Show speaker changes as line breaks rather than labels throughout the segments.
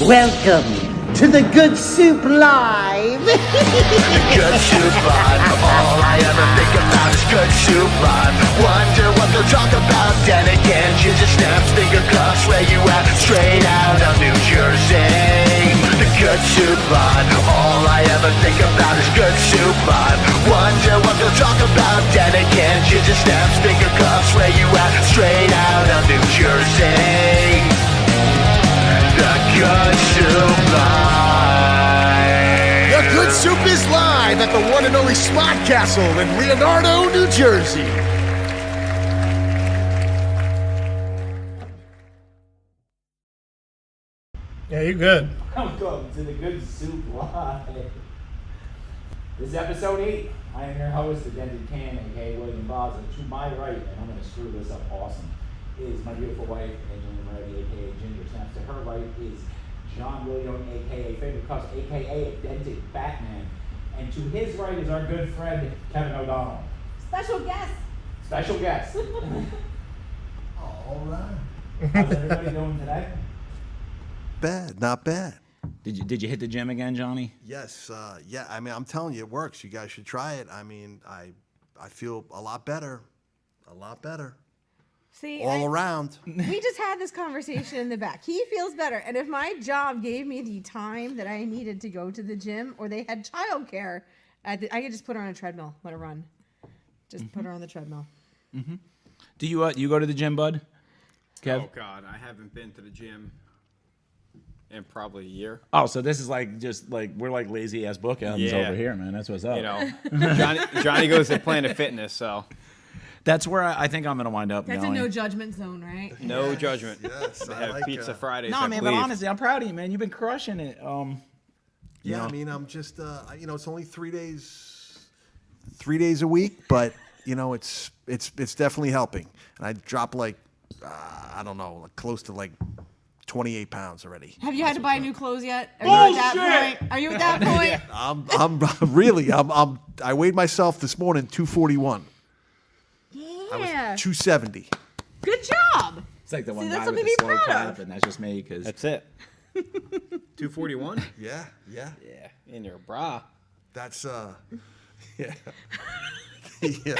Welcome to the Good Soup Live.
Good Soup Live. All I ever think about is Good Soup Live. Wonder what they'll talk about. Then again, ginger snaps, finger cuffs, where you at? Straight out of New Jersey. The Good Soup Live. All I ever think about is Good Soup Live. Wonder what they'll talk about. Then again, ginger snaps, finger cuffs, where you at? Straight out of New Jersey. The Good Soup Live.
The Good Soup is live at the one and only Smart Castle in Leonardo, New Jersey.
Yeah, you're good.
Welcome to the Good Soup Live. This is episode 8. I am your host, the Dented Can, aka William Bosler. To my right, and I'm going to screw this up awesome, is my beautiful wife, Angelina Moretti, aka Ginger Snaps. To her right is John William, aka Favorite Cuffs, aka Dented Batman. And to his right is our good friend, Kevin O'Donnell.
Special guest.
Special guest.
All right.
How's everybody doing today?
Bad, not bad.
Did you hit the gym again, Johnny?
Yes, yeah. I mean, I'm telling you, it works. You guys should try it. I mean, I feel a lot better,
See,
all around.
we just had this conversation in the back. He feels better, and if my job gave me the time that I needed to go to the gym, or they had childcare, I could just put her on a treadmill, let her run. Just put her on the treadmill.
Do you go to the gym, bud? Kev?
Oh God, I haven't been to the gym in probably a year.
Oh, so this is we're like lazy ass bookends
Yeah.
over here, man. That's what's up.
You know, Johnny goes to Planet Fitness, so
That's where I think I'm gonna wind up
That's
going.
a no judgment zone, right?
no judgment.
Yes,
They
I
have
like
Pizza
that.
Fridays.
No,
I
man, but
believe.
honestly, I'm proud of you, man. You've been crushing it.
Yeah, I mean, I'm just, it's only 3 days a week, but it's definitely helping. And I dropped I don't know, close to 28 pounds already.
Have you had to buy new clothes yet? Are you at that point? Are you at that point?
I weighed myself this morning 241. I was
Yeah.
270.
Good job.
It's like the one
that's
guy with
something
the
to be
slow
proud
clap,
of.
and that's just me because
That's it. 241.
Yeah.
Yeah, in your bra.
That's yeah. Yeah.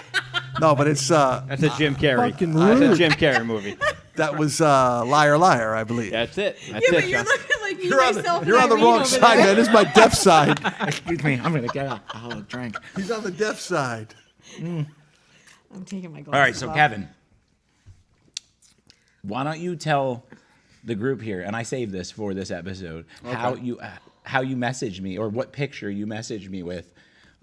No, but it's
That's a Jim Carrey.
Fucking
That's
rude.
a Jim Carrey movie.
that was Liar Liar, I believe.
That's it. That's
Yeah,
it,
but you're
John.
looking like me,
You're on
myself,
the
and Irene
wrong
over
side,
there.
man. This is my deaf side.
excuse me, I'm gonna get a drink.
He's on the deaf side.
I'm taking my glasses
All right, so
off.
Kevin, why don't you tell the group here, and I saved this for this episode, how you messaged me, or what picture you messaged me with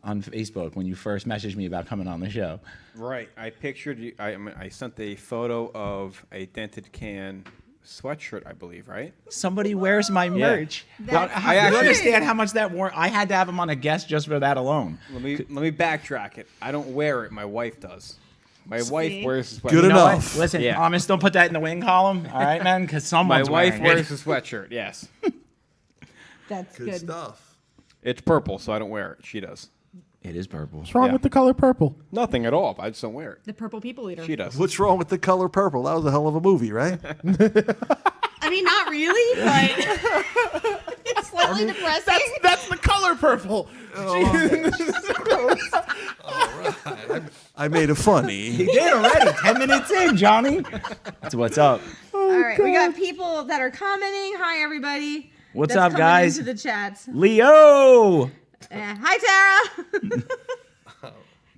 on Facebook when you first messaged me about coming on the show.
Right. I pictured you. I sent a photo of a Dented Can sweatshirt, I believe. Right.
Somebody wears my merch.
That's
I
actually-
understand how much that wore. I had to have him on a guest just for that alone.
Let me backtrack it. I don't wear it. My wife does. My wife wears the sweatshirt.
Good
You know what?
enough.
Listen,
Yeah.
Thomas, don't put that in the wing column, all right, man? Because
My
someone's
wife
wearing
wears
it.
the sweatshirt. Yes.
That's
Good
good.
stuff.
It's purple, so I don't wear it. She does.
It is purple.
What's wrong
Yeah.
with the color purple?
Nothing at all. I just don't wear it.
The purple people eater.
She does.
What's wrong with the color purple? That was a hell of a movie, right?
I mean, not really, but it's slightly depressing.
That's the color purple.
I made a funny.
You did already. 10 minutes in, Johnny. That's what's up.
All right, we got people that are commenting. Hi, everybody.
What's
that's
up,
coming
guys?
Into the chats.
Leo.
Hi, Tara.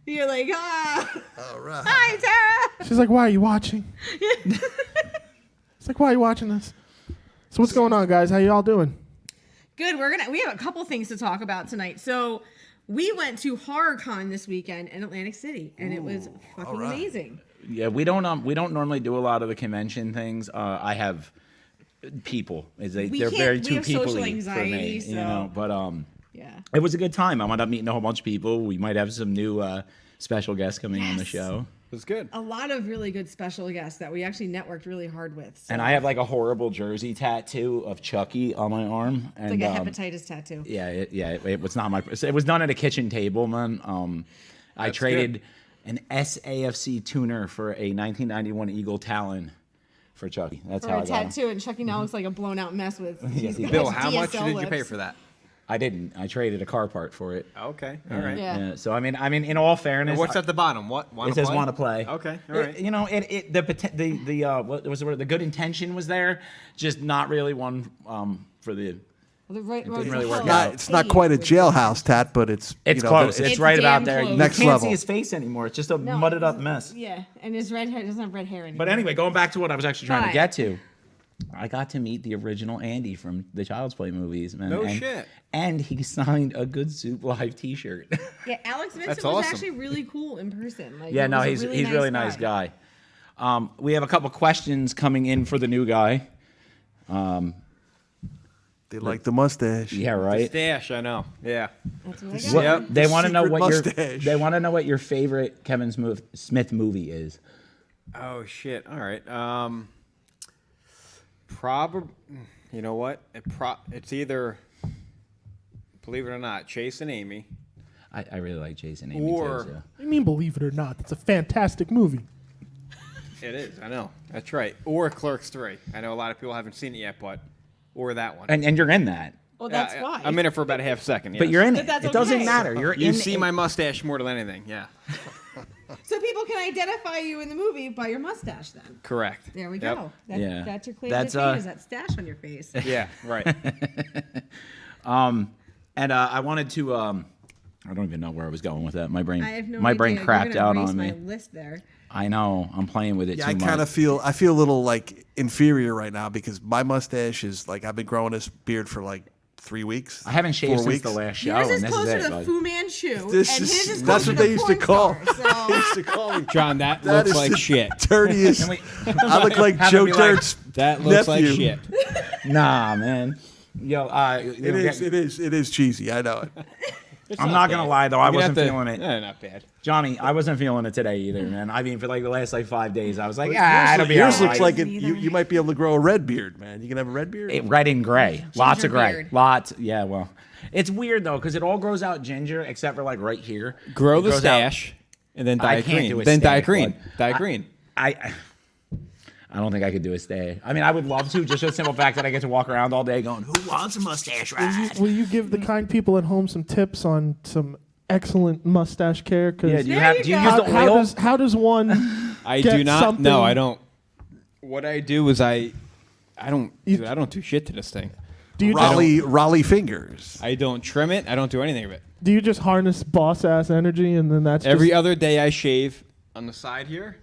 You're like,
All right.
hi, Tara.
She's like, why are you watching? It's like, why are you watching this? So what's going on, guys? How you all doing?
Good. We have a couple things to talk about tonight. So we went to HorrorCon this weekend in Atlantic City, and it was fucking
right.
amazing.
Yeah, we don't normally do a lot of the convention things. I have people. They're
can't-
very
we
too
have social
people-y for
anxiety,
me, you
so-
know. But
Yeah.
it was a good time. I wound up meeting a whole bunch of people. We might have some new special guests coming on the
Yes.
show.
It was good.
A lot of really good special guests that we actually networked really hard with. So.
And I have like a horrible jersey tattoo of Chucky on my arm.
It's
And
like a hepatitis tattoo.
yeah, it was not my. It was done at a kitchen table, man. I traded an SAFC tuner for a 1991 Eagle Talon for Chucky. That's
For
how
a
I got him.
tattoo, and Chucky now looks like a blown out mess with.
Yes, he
Bill,
does.
how much
DSL
did you pay
lips.
for that?
I didn't. I traded a car part for it.
Okay, all right.
Yeah.
So I mean, in all fairness,
And what's at the bottom? What? Wanna
it says
play?
want to play.
Okay, all right.
You know, what was the word? The good intention was there, just not really one for the.
The right,
didn't really work
color
out.
It's not
page
quite a
with
jailhouse tat, but it's
It's
you know,
close.
the-
It's,
It's
right about
damn
there.
close.
You
Next
can't
level.
see his face anymore. It's just a
No,
mudded up mess.
Yeah, and his red hair doesn't have red hair anymore.
But anyway, going back to what I was actually trying to
Fine.
get to, I got to meet the original Andy from the Child's Play movies, man.
No
and,
shit.
And he signed a Good Soup Live T-shirt.
Yeah, Alex Vincent
That's
was
awesome.
actually really cool in person. Like,
Yeah,
he
no,
was a
he's really nice guy. We have a couple questions coming in for the new guy.
they like the mustache.
Yeah, right.
Stash, I know. Yeah.
That's what I got.
What-
Yep.
They want to know
secret
what
mustache.
they want to know what your favorite Kevin Smith movie is.
Oh shit. All right. Probably. You know what? It's either, believe it or not, Chase and Amy.
I really like Jason Amy
Or-
too. So.
What do you mean, believe it or not? It's a fantastic movie.
It is. I know. That's right. Or Clerks 3. I know a lot of people haven't seen it yet, but or that one.
And you're in that,
Well, that's
Yeah,
why.
I'm in it for about a half second.
but
yes.
you're in
But
it.
that's
It doesn't
okay.
matter. You're
You
in.
see my mustache more than anything. Yeah.
So people can identify you in the movie by your mustache. Then
Correct.
there we
Yep.
go.
Yeah.
That's your claim
That's,
to fame is that stash on your face.
Yeah. Right.
And I wanted to. I don't even know where I was going with that. My brain.
I have no
my
idea.
brain
You're
crapped
gonna
out
erase
on me.
my list there.
I know. I'm playing with it
Yeah,
too
I
much.
kind of feel a little like inferior right now because my mustache is like I've been growing this beard for like 3 weeks.
I haven't shaved
4
since
weeks.
the last show,
Yours
and
is
this
closer
is
to
it.
the
bud.
Fu Manchu,
This
and
is
his is
that's
closer
what
to
they used to
porn
call.
star,
They used to call me.
John, that
That
looks
is
like
the
shit.
dirtiest.
Can we-
I look like
Have it
Joe
be like,
Dirt's
That looks
nephew.
like shit.
Nah, man. Yo,
It is cheesy. I know it.
I'm not gonna lie though, I
You're gonna
wasn't
have to-
feeling it.
Not bad.
Johnny, I wasn't feeling it today either, man. I mean, for like the last like 5 days, I was like,
Yours
it'll be
yours
all
looks
right.
like you might be able to grow a red beard, man. You can have a red beard.
Red and gray. Lots of gray.
beard.
Lots. Yeah, well. It's weird though, because it all grows out ginger except for like right here.
Grow
It
the
grows out-
stash and then dye
I can't
green.
do a
Then dye
stash,
green.
bud.
Dye green.
I don't think I could do a stay. I mean, I would love to, just for the simple fact that I get to walk around all day going, "Who wants a mustache ride?"
Will you give the kind people at home some tips on some excellent mustache care? 'Cause
Yeah, do you
There
have?
you
Do you
go.
use
how,
the
how
oil?
does one?
I
get
do not.
something-
No, I don't. What I do is I don't.
You-
Dude, I don't do shit to this thing.
Do you
Raleigh fingers.
I don't trim it. I don't do anything of it.
do you just harness boss ass energy and then that's
Every
just,
other day I shave on the side here,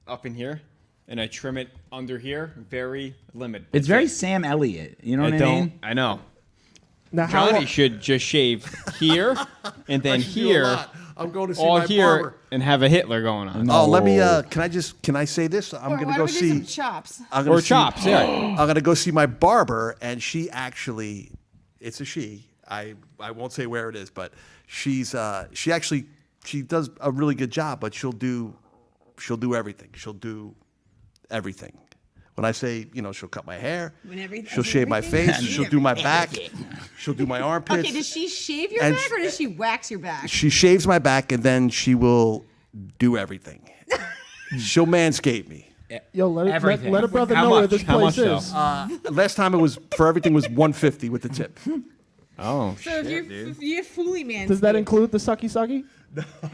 up in here, and I trim it under here. Very limited.
It's very Sam Elliott. You know
I
what I
don't.
mean?
I know.
now how
Johnny should just shave here and then here,
I'm going to see
all
my
here,
barber.
and have a Hitler going on.
Oh, let me.
No.
Can I say this? I'm
Or
gonna
why
go
don't we do some
see.
chops?
I'm gonna
Or
see-
chops, yeah.
I'm gonna go see my barber, and she actually, it's a she. I won't say where it is, but she does a really good job. But she'll do everything. She'll do everything. When I say, she'll cut my hair, she'll shave my face, she'll do my back, she'll do my armpits.
Okay, does she shave your
And
back or does she wax your back?
She shaves my back, and then she will do everything. She'll manscape me.
yo let
Everything.
a brother
How
know where
much?
this
How
place
much,
is.
though?
Last time it was for everything was $150 with the tip.
Oh
So if you fully man
Does that include the sucky sucky?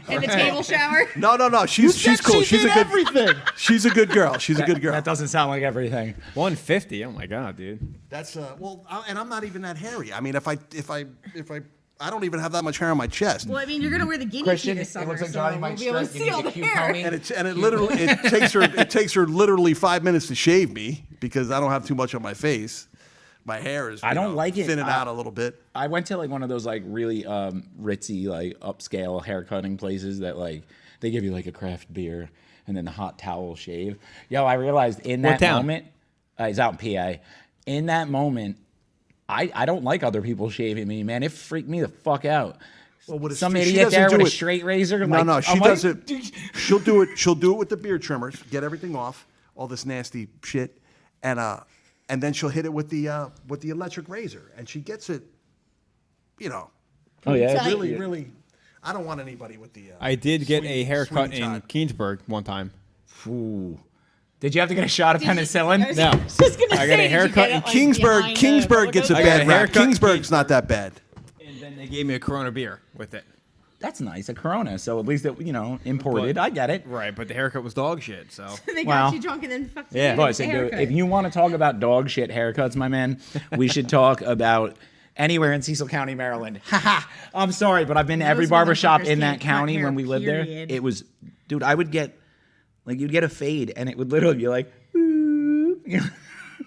and the table shower?
No. She's cool.
She
She's a
did
good.
everything.
She's a good girl. She's a good girl.
That doesn't sound like everything.
150. Oh my god, dude.
That's and I'm not even that hairy. I mean, if I don't even have that much hair on my chest.
Well, I mean, you're gonna wear the guinea
Christian,
pig this
it
summer,
looks like
so
Johnny
we'll
Mike's
be able to
shirt. You
see
need
all
the
the
cute
hair.
pony.
And it literally it takes her literally 5 minutes to shave me because I don't have too much on my face. My hair is
I don't like it.
thinning out a little bit.
I went to like one of those like really ritzy like upscale hair cutting places that like they give you like a craft beer and then the hot towel shave. Yo, I realized in
What
that
town?
moment, he's out in PA. In that moment, I don't like other people shaving me, man. It freaked me the fuck out.
Well, with a
Some
she
idiot
doesn't
there
do
with a
it-
straight razor.
No,
like,
she
I'm like,
does it. She'll do it. She'll do it with the beard trimmers. Get everything off, all this nasty shit, and then she'll hit it with the electric razor, and she gets it.
Oh yeah,
Really. I don't want anybody with the.
I did get
Sweeney-
a haircut
Sweeney
in
Todd.
Keensburg one time.
Ooh. Did you have to get a shot of penicillin?
No.
Just gonna
I got
say,
a
did you
haircut
get
in
it, like,
Kingsburg,
behind the
Kingsburg gets a
roller
I got
bad
a
rap.
haircut in
Kingsburg's not that bad.
And then they gave me a Corona beer with it.
That's nice, a Corona. So at least it, imported. I get it.
Right, but the haircut was dog shit. So
They got
Well,
you drunk and then fucked
Yeah.
you.
But
with the
dude,
haircut.
if you want to talk about dog shit haircuts, my man, we should talk about anywhere in Cecil County, Maryland. Haha. I'm sorry, but I've been to every
Those
barbershop
motherfuckers
in that
can't cut
county
hair,
when we lived there.
period.
It was, dude, I would get, like, you'd get a fade, and it would literally be like,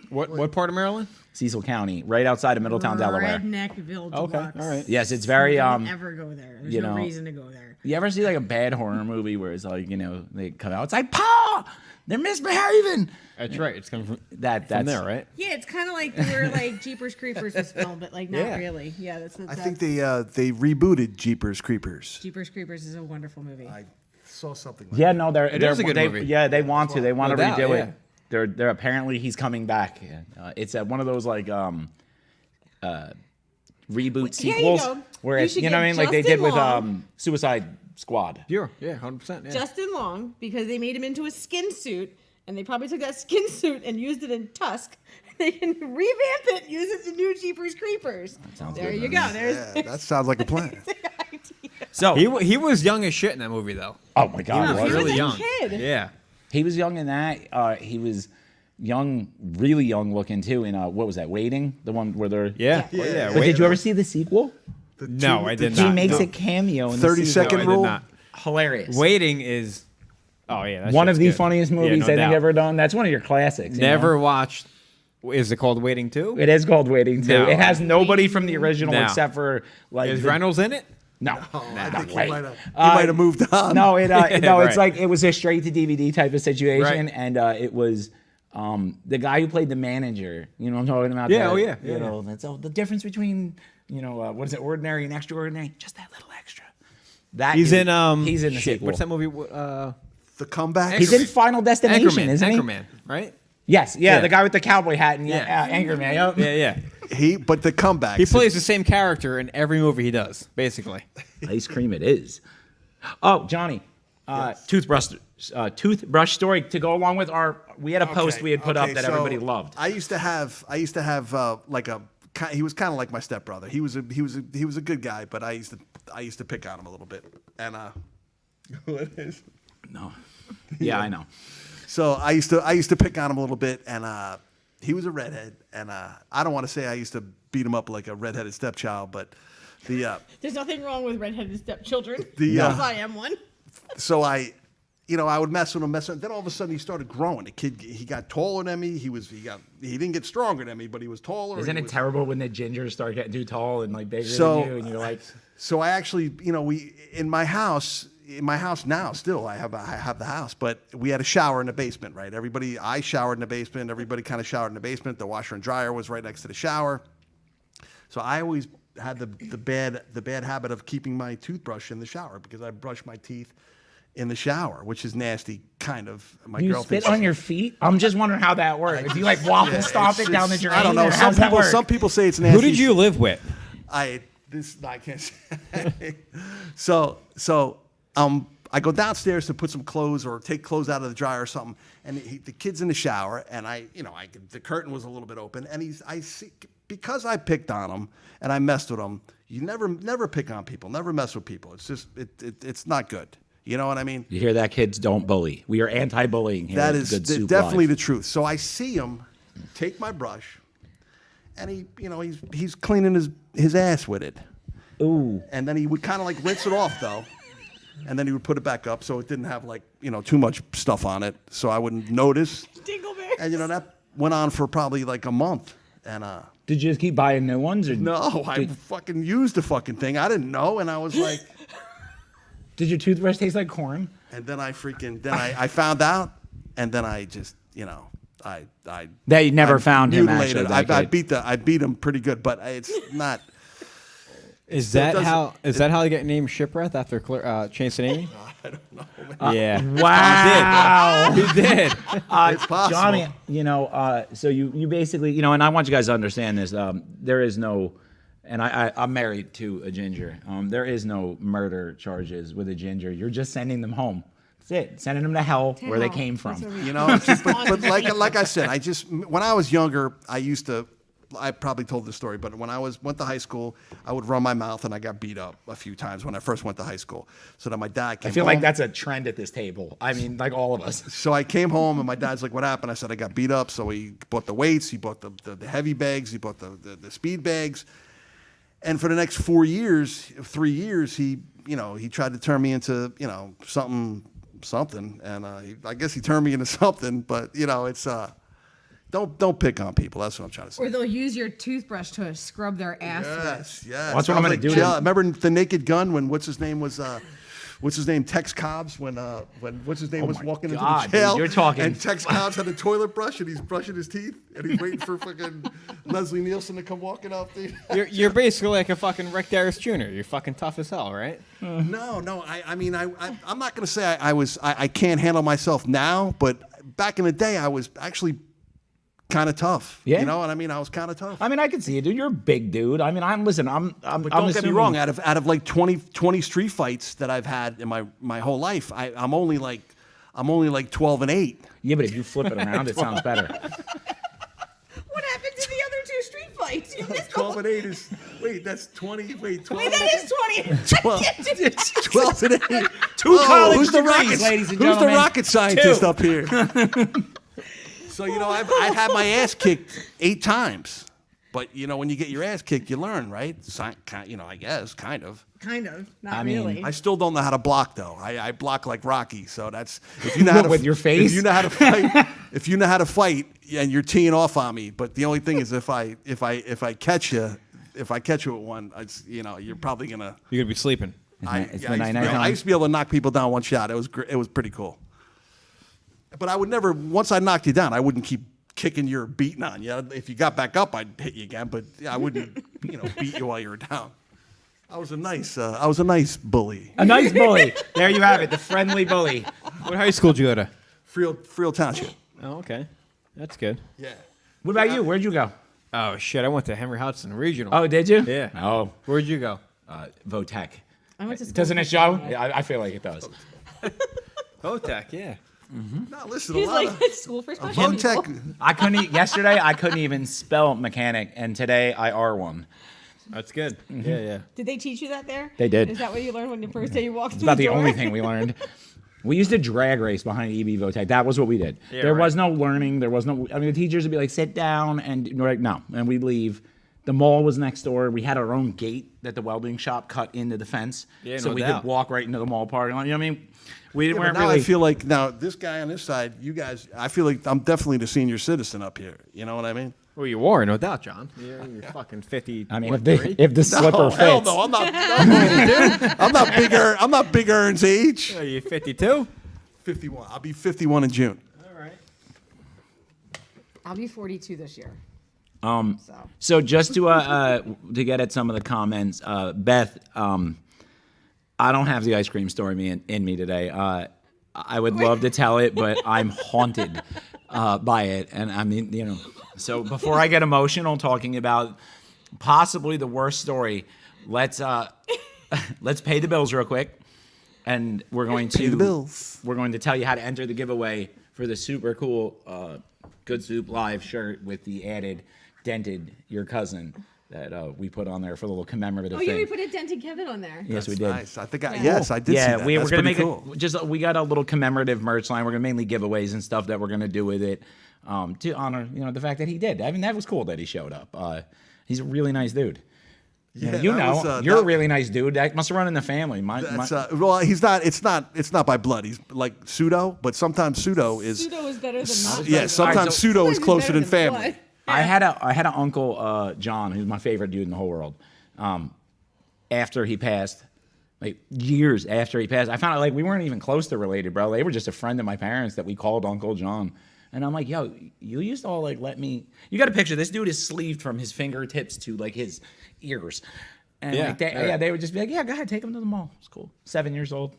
what part of Maryland?
Cecil County, right outside of Middletown, Delaware.
Redneckville
Okay,
Deluxe.
all right.
Yes, it's very
Don't ever go there. There's
you
no
know,
reason to go there.
You ever see like a bad horror movie where it's like, they come out, it's like, Paul, they're misbehaving.
That's right. It's coming from
That's
there, right?
Yeah, it's kind of like where like Jeepers Creepers was filmed, but like not
Yeah.
really. Yeah, that's.
I think they rebooted Jeepers Creepers.
Jeepers Creepers is a wonderful movie.
I saw something. Like
Yeah, no, they're
is a good
they,
movie.
Yeah, they want to. They want to
No doubt,
redo
yeah.
it. They're apparently he's coming back. It's at one of those like reboot
Here you
sequels
go.
where
You
it's,
should
you know what I
get
mean, like they did
Justin
with
Long.
Suicide Squad.
Yeah, 100%. Yeah.
Justin Long, because they made him into a skin suit, and they probably took that skin suit and used it in Tusk. They can revamp it, and use it in new Jeepers Creepers.
sounds
There
good,
you
man.
go. There's
Yeah, that sounds like a plan.
So
He was young as shit in that movie though.
oh my god,
He
was
was
he?
Really
a
young.
kid.
Yeah.
He was young in that. He was young, really young looking too. In what was that? Waiting, the one where they're
Yeah.
Yeah.
Well, yeah.
But
wait.
did you ever see the sequel?
No, I did
He
not.
makes
No.
a cameo in
30
the sequel.
second
No, I did
rule.
not.
Hilarious.
Waiting is. Oh yeah. That
One of
shit's
the
good.
funniest
Yeah,
movies
no
I think
doubt.
ever done. That's one of your classics. you
Never
know?
watched. Is it called Waiting 2?
It is called Waiting too.
No.
It has nobody from the original
No.
except for like
Is
the-
Reynolds in it?
No,
I
no
think
way.
he might have moved on.
No, it no, it's
Right.
like it was a straight to DVD type of situation,
Right.
and it was the guy who played the manager. You know what I'm talking about?
Yeah,
The-
oh, yeah,
You
yeah,
know, that's all the difference between what is it, ordinary and extraordinary? Just that little extra. That
He's
is-
in.
He's in the
shit,
sequel.
What's that movie?
The comeback.
He's in Final Destination,
Anchorman.
isn't he?
Anchorman, right?
Yes, yeah,
Yeah.
the guy with the cowboy hat and
Yeah.
Anchorman. Yep.
Yeah, yeah.
But the comeback.
He plays the same character in every movie he does, basically.
Ice cream it is. Oh, Johnny, toothbrush story to go along with our. We had a post we had put up that
so
everybody loved.
I used to have like a. He was kind of like my stepbrother. He was a good guy, but I used to pick on him a little bit. And what is?
No. Yeah, I know.
So I used to pick on him a little bit, and he was a redhead, and I don't want to say I used to beat him up like a redheaded stepchild, but the
There's nothing wrong with redheaded stepchildren.
The,
because I am one.
so I would mess with him, then all of a sudden he started growing. The kid, he got taller than me. He didn't get stronger than me, but he was taller.
Isn't
He
it
was-
terrible when the gingers start getting too tall and like bigger
So-
than you, and you're like,
So I actually, in my house now, still I have the house, but we had a shower in the basement, right? I showered in the basement. Everybody kind of showered in the basement. The washer and dryer was right next to the shower. So I always had the bad habit of keeping my toothbrush in the shower because I brush my teeth in the shower, which is nasty, kind of. My
you
girl
spit
thinks
on your feet? I'm just wondering how that works. Do you like waffle stomp it down the drain?
I don't know.
or how's that work?
Some people say it's nasty.
Who did you live with?
I can't say. So I go downstairs to put some clothes or take clothes out of the dryer or something, and the kid's in the shower, and the curtain was a little bit open, and I see, because I picked on him and I messed with him. You never pick on people, never mess with people. It's just it's not good. You know what I mean?
You hear that, kids? Don't bully. We are anti-bullying here.
That
at
is
Good Soup
definitely
Live.
the truth. So I see him take my brush, and he's cleaning his ass with it.
Ooh.
And then he would kind of like rinse it off though, and then he would put it back up so it didn't have like too much stuff on it, so I wouldn't notice.
Dingleberries.
And that went on for probably like a month, and
Did you just keep buying new ones? Or
no, I fucking used the fucking thing. I didn't know, and I was like,
Did your toothbrush taste like corn?
and then I found out, and then I just I
That you never
I
found him,
mutilated.
actually, that
I beat him pretty good, but it's not.
Is
So it
that
doesn't-
how? Is that how they get named Shipwreck after Chase and Amy?
I don't know. Man.
Yeah.
Wow.
He did.
It's possible.
Johnny, so you basically, and I want you guys to understand this. There is no, and I'm married to a ginger. There is no murder charges with a ginger. You're just sending them home That's it. Sending them to hell where they
hell.
came from.
That's what
You know, it's just, but like I said, when I was younger, I probably told this story, but when I went to high school, I would run my mouth, and I got beat up a few times when I first went to high school. So then my dad came
I feel
home.
like that's a trend at this table. I mean, like all of us.
So I came home, and my dad's like, "What happened?" I said, "I got beat up." So he bought the weights, he bought the heavy bags, he bought the speed bags, and for the next 3 years, he tried to turn me into something, and I guess he turned me into something. But it's don't pick on people. That's what I'm trying to say.
Or they'll use your toothbrush to scrub their ass with.
Yes.
Well, that's what I'm gonna do.
Remember the Naked Gun when what's his name, Tex Cobbs, when what's his name was
my
walking
God,
into the jail,
dude, you're talking-
and Tex Cobbs had a toilet brush and he's brushing his teeth and he's waiting for fucking Leslie Nielsen to come walking up.
You're basically like a fucking Rick Darris Jr. You're fucking tough as hell, right?
No. I mean, I'm not gonna say I can't handle myself now, but back in the day, I was actually kind of tough.
Yeah.
You know what I mean? I was kind of tough.
I mean, I can see it, dude. You're a big dude. I mean, I'm
But don't get me
assuming-
wrong. Out of like 20 street fights that I've had in my whole life, I'm only like 12-8.
Yeah, but if you flip it around, it sounds better.
What happened to the other 2 street fights? You missed
12 and 8 is that's 20. Wait, 12.
Wait, that is 20.
12.
I can't do that.
12 and 8.
Two college
who's the
degrees,
rocket,
ladies and
who's the
gentlemen.
rocket scientist
2.
up here? So I've had my ass kicked 8 times, but when you get your ass kicked, you learn, right? I guess kind of.
Kind of. Not
I mean,
really.
I still don't know how to block though. I block like Rocky, so that's if you know how to
With your face?
If you know how to fight, and you're teeing off on me. But the only thing is, if I catch you with one, you're probably gonna.
You're gonna be sleeping.
It's the night-night
I
time.
used to be able to knock people down one shot. It was pretty cool. But I would never. Once I knocked you down, I wouldn't keep kicking you or beating on you. If you got back up, I'd hit you again. But I wouldn't, beat you while you were down. I was a nice bully.
A nice bully. There you have it, the friendly bully.
What high school did you go to?
Friel Township.
Oh, okay. That's good.
Yeah.
What about you? Where'd you go?
Oh, shit. I went to Henry Hudson Regional.
Oh, did you?
Yeah.
Oh,
Where'd you go?
Votech.
I went to school.
Doesn't it show? Yeah, I feel like it does.
Votech, yeah.
No, listen,
He's
a lot
like,
of
it's school for special people.
Votech.
Yesterday I couldn't even spell mechanic, and today I are one.
That's good. Yeah, yeah.
Did they teach you that there?
They did.
Is that what you learned when the first day you walked
It's
through
about
the
the
door?
only thing we learned. We used a drag race behind EB Votech. That was what we did.
Yeah,
there
right.
was no learning. There was no. I mean, the teachers would be like, "Sit down," and we're like, "No," and we'd leave. The mall was next door. We had our own gate that the welding shop cut into the fence,
Yeah,
so
no
we
doubt.
could walk right into the mall parking lot. You know what I mean? We
But
weren't
now
really.
I feel like this guy on this side, you guys. I feel like I'm definitely the senior citizen up here. You know what I mean?
Well, you are, no doubt, John. You're fucking 50.
I mean,
what,
if the slipper
Oh,
fits.
hell no! I'm not. I'm not bigger. I'm not Big Ern's age.
Are you 52?
51. I'll be 51 in June.
All right.
I'll be 42 this year.
So just to get at some of the comments, Beth, I don't have the ice cream story in me today. I would love to tell it, but I'm haunted by it. And I mean, so before I get emotional talking about possibly the worst story, let's pay the bills real quick. And we're going to
Pay the bills.
We're going to tell you how to enter the giveaway for the super cool Good Soup Live shirt with the added dented your cousin that we put on there for the little commemorative
Oh,
thing.
yeah, we put a dented Kevin on there.
Yes, we
That's
did.
Nice. I think. Yes, I did. see
Yeah,
that.
we're
That's
gonna
pretty
make
cool.
we got a little commemorative merch line. We're gonna mainly giveaways and stuff that we're gonna do with it to honor the fact that he did. I mean, that was cool that he showed up. He's a really nice dude.
Yeah,
that
was,
you're a
that-
really nice dude. That must have run in the family.
That's, well, he's not. It's not by blood. He's like pseudo, but sometimes pseudo is.
Pseudo is better than not.
Yeah, sometimes pseudo is
Sometimes
closer
better
than family.
blood.
I had an uncle John, who's my favorite dude in the whole world. After he passed, like years after he passed, I found out like we weren't even close to related, bro. They were just a friend of my parents that we called Uncle John. And I'm like, yo, you used to all like let me. You got a picture. This dude is sleeved from his fingertips to like his ears. And
Yeah,
like they would just be like, yeah, go ahead, take him to the mall. It's cool. 7 years old.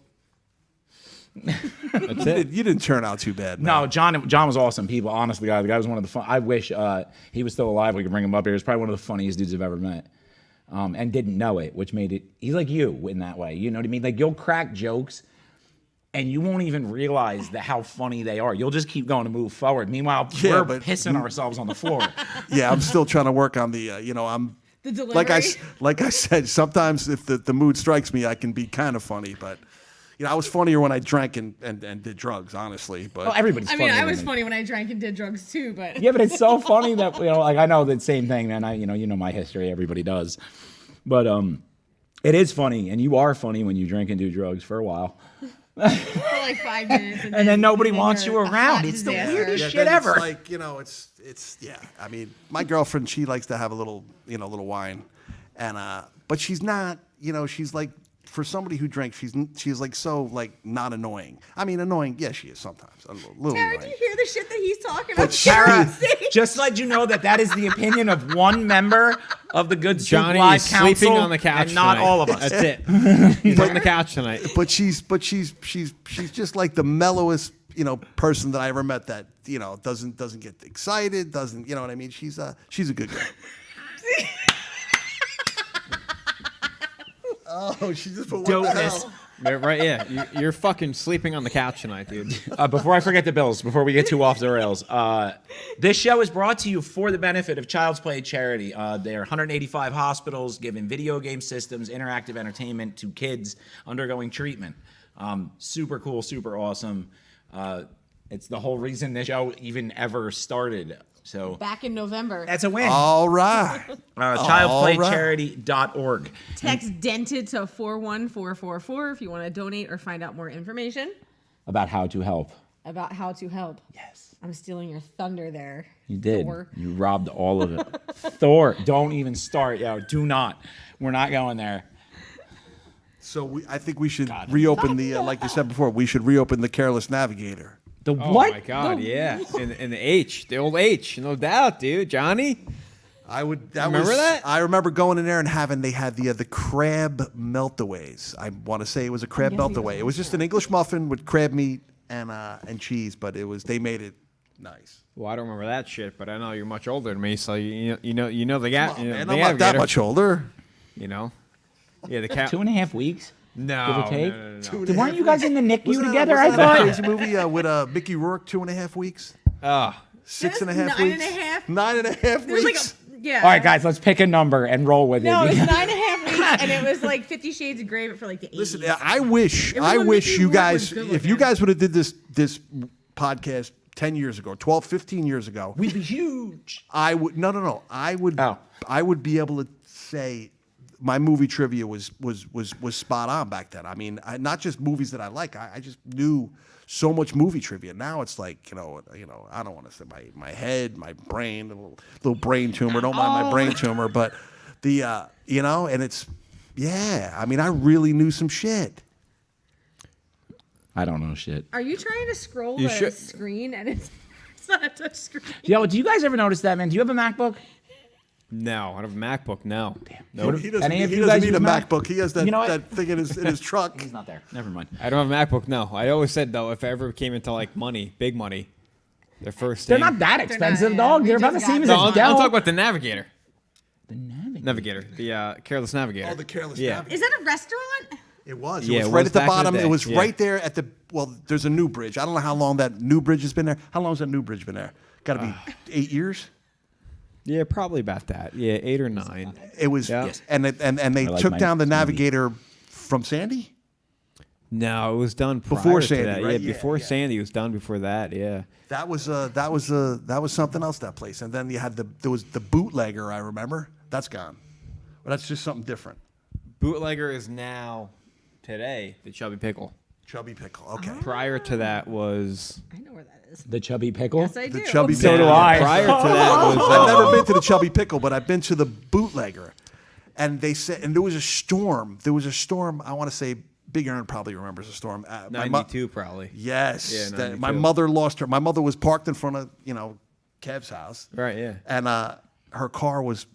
That's it.
You didn't turn out too bad. Man.
No, John was awesome. People, honestly, the guy was one of the fun. I wish he was still alive. We could bring him up here. He's probably one of the funniest dudes I've ever met, and didn't know it, which made it. He's like you in that way. You know what I mean? Like you'll crack jokes and you won't even realize how funny they are. You'll just keep going to move forward. Meanwhile,
Yeah,
we're
but-
pissing ourselves on the floor.
Yeah, I'm still trying to work on the. I'm
The delivery.
like I said. Sometimes if the mood strikes me, I can be kind of funny. But I was funnier when I drank and did drugs, honestly. But
Well, everybody's
I
funny.
mean, I
when
was
they-
funny when I drank and did drugs too, but
Yeah, but it's so funny that like I know the same thing, man. You know my history. Everybody does, but it is funny, and you are funny when you drink and do drugs for a while,
for like 5 minutes,
and then nobody
you're
wants you
a hot
around. It's the
disaster.
weirdest
yeah,
shit
then
ever.
It's like it's yeah. I mean, my girlfriend, she likes to have a little little wine, and but she's not. She's like. For somebody who drinks, she's like so like not annoying. I mean, annoying, yeah, she is sometimes a little
Tara, do
annoying.
you hear the shit that he's talking
But
about?
Tara,
Seriously?
just to let you know that is the opinion of one member of the Good Soup
Johnny
Live
is
Council,
sleeping on the couch
and not
tonight.
all of us.
That's it. He's on the couch tonight.
But she's just like the mellowest person that I ever met. That doesn't get excited. Doesn't what I mean? She's a good girl. Oh, she just put what the hell?
Yeah, right, yeah. You're fucking sleeping on the couch tonight, dude.
Before I forget the bills, before we get too off the rails, this show is brought to you for the benefit of Child's Play charity. There are 185 hospitals giving video game systems, interactive entertainment to kids undergoing treatment. Super cool, super awesome. It's the whole reason this show even ever started. So
Back in November.
that's a win.
All right.
Childsplaycharity.org.
Text dented to 41444 if you want to donate or find out more information
About how to help.
about how to help.
Yes.
I'm stealing your thunder there.
You did.
Thor.
You robbed all of it. Thor, don't even start. Yo, do not. We're not going there.
So I think we should reopen the like you said before. We should reopen the Careless Navigator.
The
Oh
what?
my god, yeah. And the H, the old H, no doubt, dude. Johnny.
I would.
Remember that?
I remember going in there and they had the crab meltaways. I want to say it was a crab meltaway. It was just an English muffin with crab meat and cheese, but they made it nice.
Well, I don't remember that shit, but I know you're much older than me, so you know the gap.
Come on, man,
the
I'm not that
navigator,
much older.
Yeah, the cat.
2.5 weeks?
No,
give or take?
no.
Weren't you guys in the NICU
Wasn't that-
together?
wasn't
I
that a
thought.
crazy movie with Mickey Rourke, 2.5 weeks,
Ah,
6.5
9
weeks,
and a half.
9.5
There was
weeks.
yeah.
All right, guys, let's pick a number and roll with
No,
it.
it was 9.5 weeks, and it was like 50 Shades of Grey, but for like the 80s.
Listen, I wish
Everyone Mickey
you
Rourke
guys,
was good
if you
looking.
guys would have did this podcast 10 years ago, 12, 15 years ago,
We'd be huge.
I would no. I would
Oh.
I would be able to say my movie trivia was spot on back then. I mean, not just movies that I like. I just knew so much movie trivia. Now it's like I don't want to say my head, my brain, a little brain tumor. Don't mind my brain tumor, but the and it's I mean, I really knew some shit.
I don't know shit.
Are you trying to scroll
You
the
should-
screen and it's not a touch screen?
Yo, do you guys ever notice that, man? Do you have a MacBook?
no, I don't have a MacBook. No,
What if-
He doesn't,
any of
he
you
doesn't
guys
need a
use Mac?
MacBook. He has that,
You know what?
that thing in his truck.
He's not there. Never mind.
I don't have a MacBook. No, I always said though, if I ever came into like money, big money, their first
They're
thing.
not that expensive,
yeah.
dog.
We
They're about the
just
same
got
as
No,
a
I'm
Dell.
talking about the Navigator.
The Navigator.
Navigator, the Careless Navigator.
Oh, the Careless
Yeah.
Navigator.
Is that a restaurant?
It was.
Yeah,
It was
it
right
was
at the
back in the
bottom.
day.
It was
Yeah.
right there at the. Well, there's a new bridge. I don't know how long that new bridge has been there. How long has that new bridge been there? Got to be 8 years.
Yeah, probably about that. Yeah, 8 or 9.
It was.
Yeah.
Yes. And they
I like
took
my
down the
smoothie.
Navigator from Sandy.
No, it was done
Before
prior to
Sandy,
that.
right?
Yeah,
Yeah,
before
yeah.
Sandy, it was done before that. Yeah.
That was something else, that place. And then you had there was the bootlegger. I remember. That's gone. But that's just something different.
Bootlegger is now today the Chubby Pickle.
Chubby Pickle. Okay.
Prior to that was
I know where that is.
The chubby pickle.
Yes, I do.
The Chubby
So
Pickle.
do I.
prior to that was
I've never been to the Chubby Pickle, but I've been to the bootlegger. And they said, and there was a storm. There was a storm. I want to say Big Aaron probably remembers the storm. My mo-
92 probably.
Yes.
Yeah,
that- my
92.
mother lost her. My mother was parked in front of, Kev's house.
Right, yeah.
And her car was,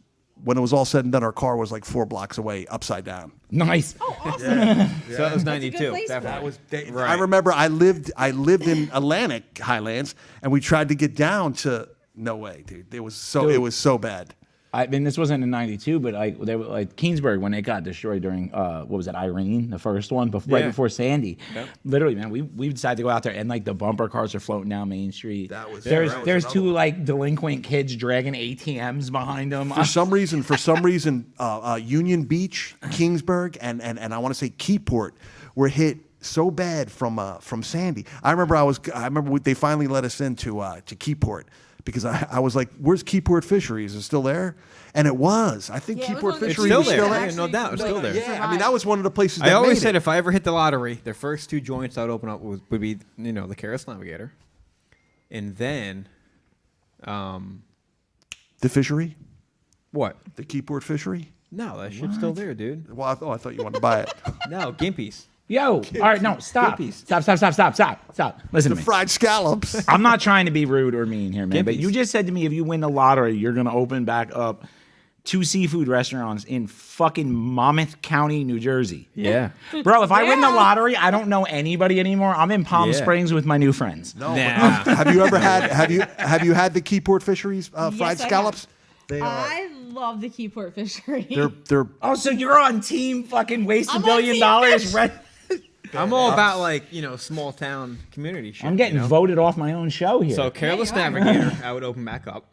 when it was all said and done, her car was like 4 blocks away, upside down.
Nice.
So that was 92.
place for
Definitely.
that.
I
Right.
remember I lived in Atlantic Highlands, and we tried to get down to. No way, dude. It was so bad.
I mean, this wasn't in '92, but like they were like Keensburg when it got destroyed during what was it, Irene, the first one, right before Sandy.
Yep.
Literally, man, we decided to go out there and like the bumper cars are floating down Main Street.
There's
there's
another
two
one.
like delinquent kids dragging ATMs behind them.
For some reason, Union Beach, Kingsburg, and I want to say Keyport were hit so bad from Sandy. I remember they finally let us into to Keyport because I was like, "Where's Keyport Fisheries? Is it still there?" And it was. I think
Yeah, it was
Keyport
one of the
Fisheries
still
is
there.
still
Yeah,
there.
no doubt, it's still there.
Yeah, I mean that was one of the places.
I
That
always
made
said
it.
if I ever hit the lottery, the first 2 joints I'd open up would be the Karis Navigator, and then,
The fishery,
what?
the Keyport Fishery.
No, that shit's still there, dude.
Well, I thought you wanted to buy it.
No, Gimpies.
Yo, all right, no, stop. Stop. Listen
The
to me.
fried scallops.
I'm not trying to be rude or mean here, man, but
Gimpies.
you just said to me if you win the lottery, you're going to open back up 2 seafood restaurants in fucking Monmouth County, New Jersey.
Yeah.
Bro, if I win the
Yeah.
lottery, I don't know anybody anymore. I'm in Palm
Yeah.
Springs with my new friends.
No,
Nah.
but have you ever had have you had the Keyport Fisheries fried
I have.
scallops? They are
I love the Keyport fishery.
they're
Oh, so you're on team fucking waste
I'm
$1
on
billion
team
dollars?
fish.
Right?
I'm all about small town community shit.
I'm getting voted off my own show here.
So Careless
you are.
Navigator, I would open back up,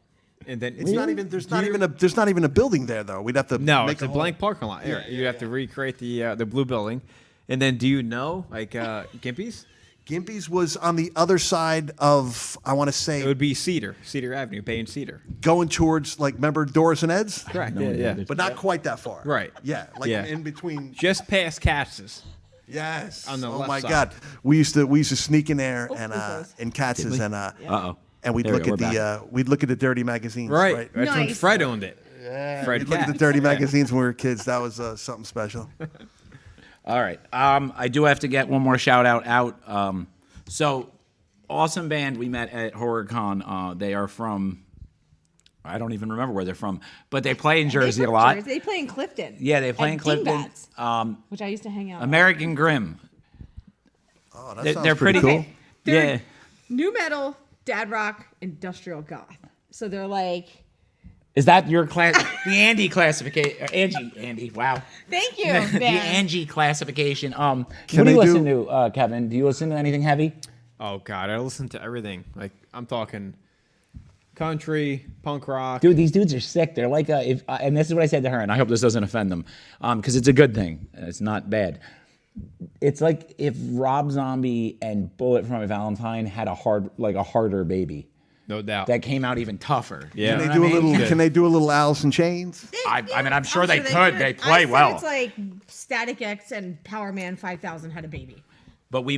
and then
It's not even. There's not even a building there though. We'd have to.
No,
make
it's a blank parking lot. You have to recreate the blue building, and then do you know Gimpies?
Gimpy's was on the other side of. I want to
It
say
would be Cedar Avenue, Bay and Cedar.
going towards like remember Doris and Ed's,
Correct.
No,
yeah.
but not quite that far.
Right.
Yeah, like
Yeah.
in between.
Just past Katz's.
Yes.
On the
oh
left
my
side.
God, we used to sneak in there and
close.
in Katz's and
Uh-oh.
and we'd
There we
look
go,
at
we're
we'd look at the dirty magazines.
Right. That's when
Nice.
Fred owned it. Fred
We'd look at the
Katz.
dirty magazines when we were kids. That was something special.
All right. I do have to get one more shout out. So, awesome band we met at HorrorCon. They are from, I don't even remember where they're from, but they play in Jersey a lot.
They play in Clifton.
Yeah, they play in
At
Clifton.
Dingbats, which I used to hang out.
American Grim.
Oh, that
They're,
sounds
they're pretty
cool.
They're
Yeah.
new metal, dad rock, industrial goth. So they're like,
Is that your class? The Andy classification. Andy. Wow.
thank you,
The
man.
Angie classification.
Can
What do
they
you
do-
listen to, Kevin? Do you listen to anything heavy?
Oh God, I listen to everything. Like I'm talking country, punk rock.
Dude, these dudes are sick. They're like, and this is what I said to her, and I hope this doesn't offend them, because it's a good thing. It's not bad. It's like if Rob Zombie and Bullet for My Valentine had a harder baby
No doubt.
that came out even tougher.
Yeah.
Can
You
they
know
do
what
a
I mean?
little? Can they do a little Alice in Chains?
I mean, I'm sure they could. They
I
play
said
well.
It's like Static X and Power Man 5000 had a baby.
But we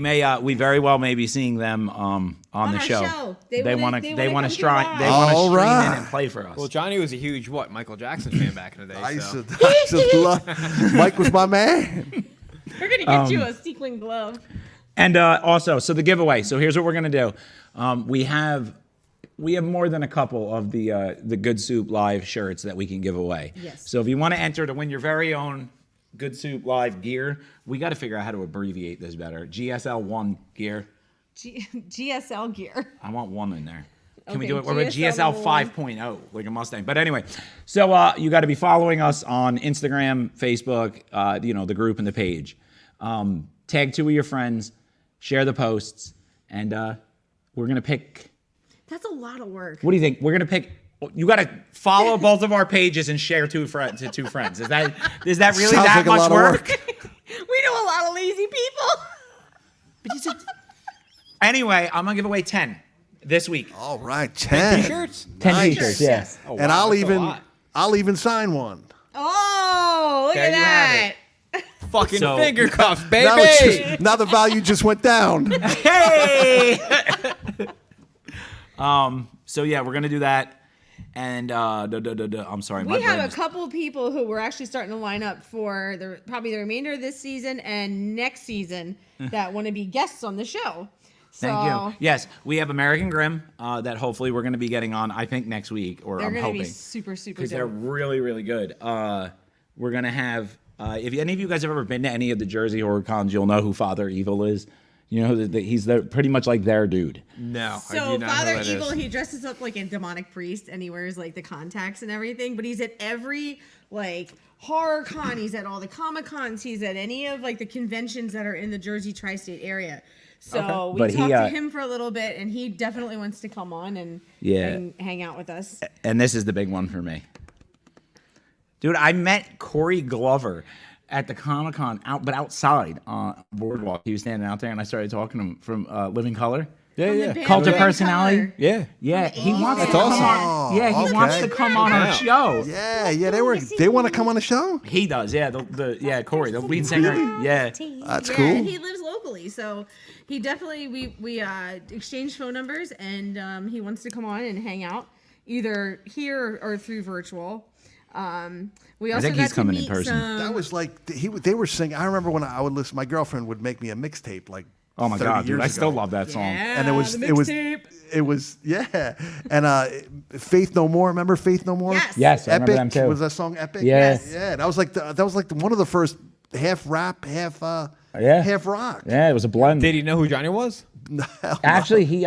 very well may be seeing them on the
our
show.
show.
They
They
want
wanna-
to
they wanna come
stream.
to
They
live.
want to
All
stream in
right.
and play for us.
Well, Johnny was a huge Michael Jackson fan back in the day.
I used
so.
to love. Mike was my man.
We're gonna get you a sequin glove.
And also, so the giveaway. So here's what we're gonna do. We have more than a couple of the Good Soup Live shirts that we can give away.
Yes.
So if you want to enter to win your very own Good Soup Live gear, we got to figure out how to abbreviate this better. GSL1 gear.
GSL gear.
I want one in there. Can we
Okay,
do it? What about GSL
GSL
5.0, like a Mustang? But anyway, so you got to be following us on Instagram, Facebook, the group and the page. Tag 2 of your friends, share the posts, and we're gonna pick.
That's a lot of work.
What do you think? We're gonna pick. You got to follow both of our pages and share to 2 friends. Is that really
Sounds
that
like a
much
lot of
work?
We know a lot of lazy people.
Anyway, I'm gonna give away 10 this week.
All right, 10
T-shirts?
10
Nice.
t-shirts, yeah.
Oh,
and
wow, that's a
I'll
lot.
even sign one.
Oh, look
There
at
you have
that.
Fucking
So-
finger cuffs, baby.
Now the value just went down.
Hey! So yeah, we're gonna do that. And I'm sorry, my
We have
brain
a
is-
couple people who we're actually starting to line up for probably the remainder of this season and next season that want to be guests on the show. So
Thank you. Yes, we have American Grim that hopefully we're going to be getting on, I think, next week, or
they're
I'm
going to
hoping.
be super, super
Because they're
dope.
really, really good. We're going to have, if any of you guys have ever been to any of the Jersey Horror Cons, you'll know who Father Evil is. You know that he's pretty much like their dude.
No, I
So
do not know
Father
who that
Eagle,
is.
he dresses up like a demonic priest and he wears like the contacts and everything, but he's at every like horror con, he's at all the Comic Cons, he's at any of like the conventions that are in the Jersey tri-state area. So we
But he,
talked to him for a little bit and he definitely wants to come on and hang out with us.
And this is the big one for me. Dude, I met Corey Glover at the Comic-Con, but outside on Boardwalk. He was standing out there, and I started talking to him from Living Color.
Yeah,
From the
yeah.
band
Cult of
Living
Personality.
Color.
Yeah.
Yeah, he wants to
That's
come
awesome.
on. Yeah, he wants to come on our show.
Yeah, they want to come on the show.
He does. Yeah, Corey, the lead singer. Yeah.
That's
Yeah,
cool.
and he lives locally, so he definitely we exchanged phone numbers, and he wants to come on and hang out either here or through virtual. We also
think
got
he's
to
coming in
meet
person.
That was like they were singing. I remember when I would listen. My girlfriend would make me a mixtape like.
Oh my
30
God, dude,
years
I still
ago.
love that song.
And it was
the
it was
mixtape.
it was yeah. And Faith No More. Remember Faith No More?
Yes.
Yes, I remember
Epic
them too.
was that song Epic?
Yes.
Yeah. That was like one of the first half rap, half rock.
Yeah, it was a blend.
Did he know who Johnny was?
Actually, he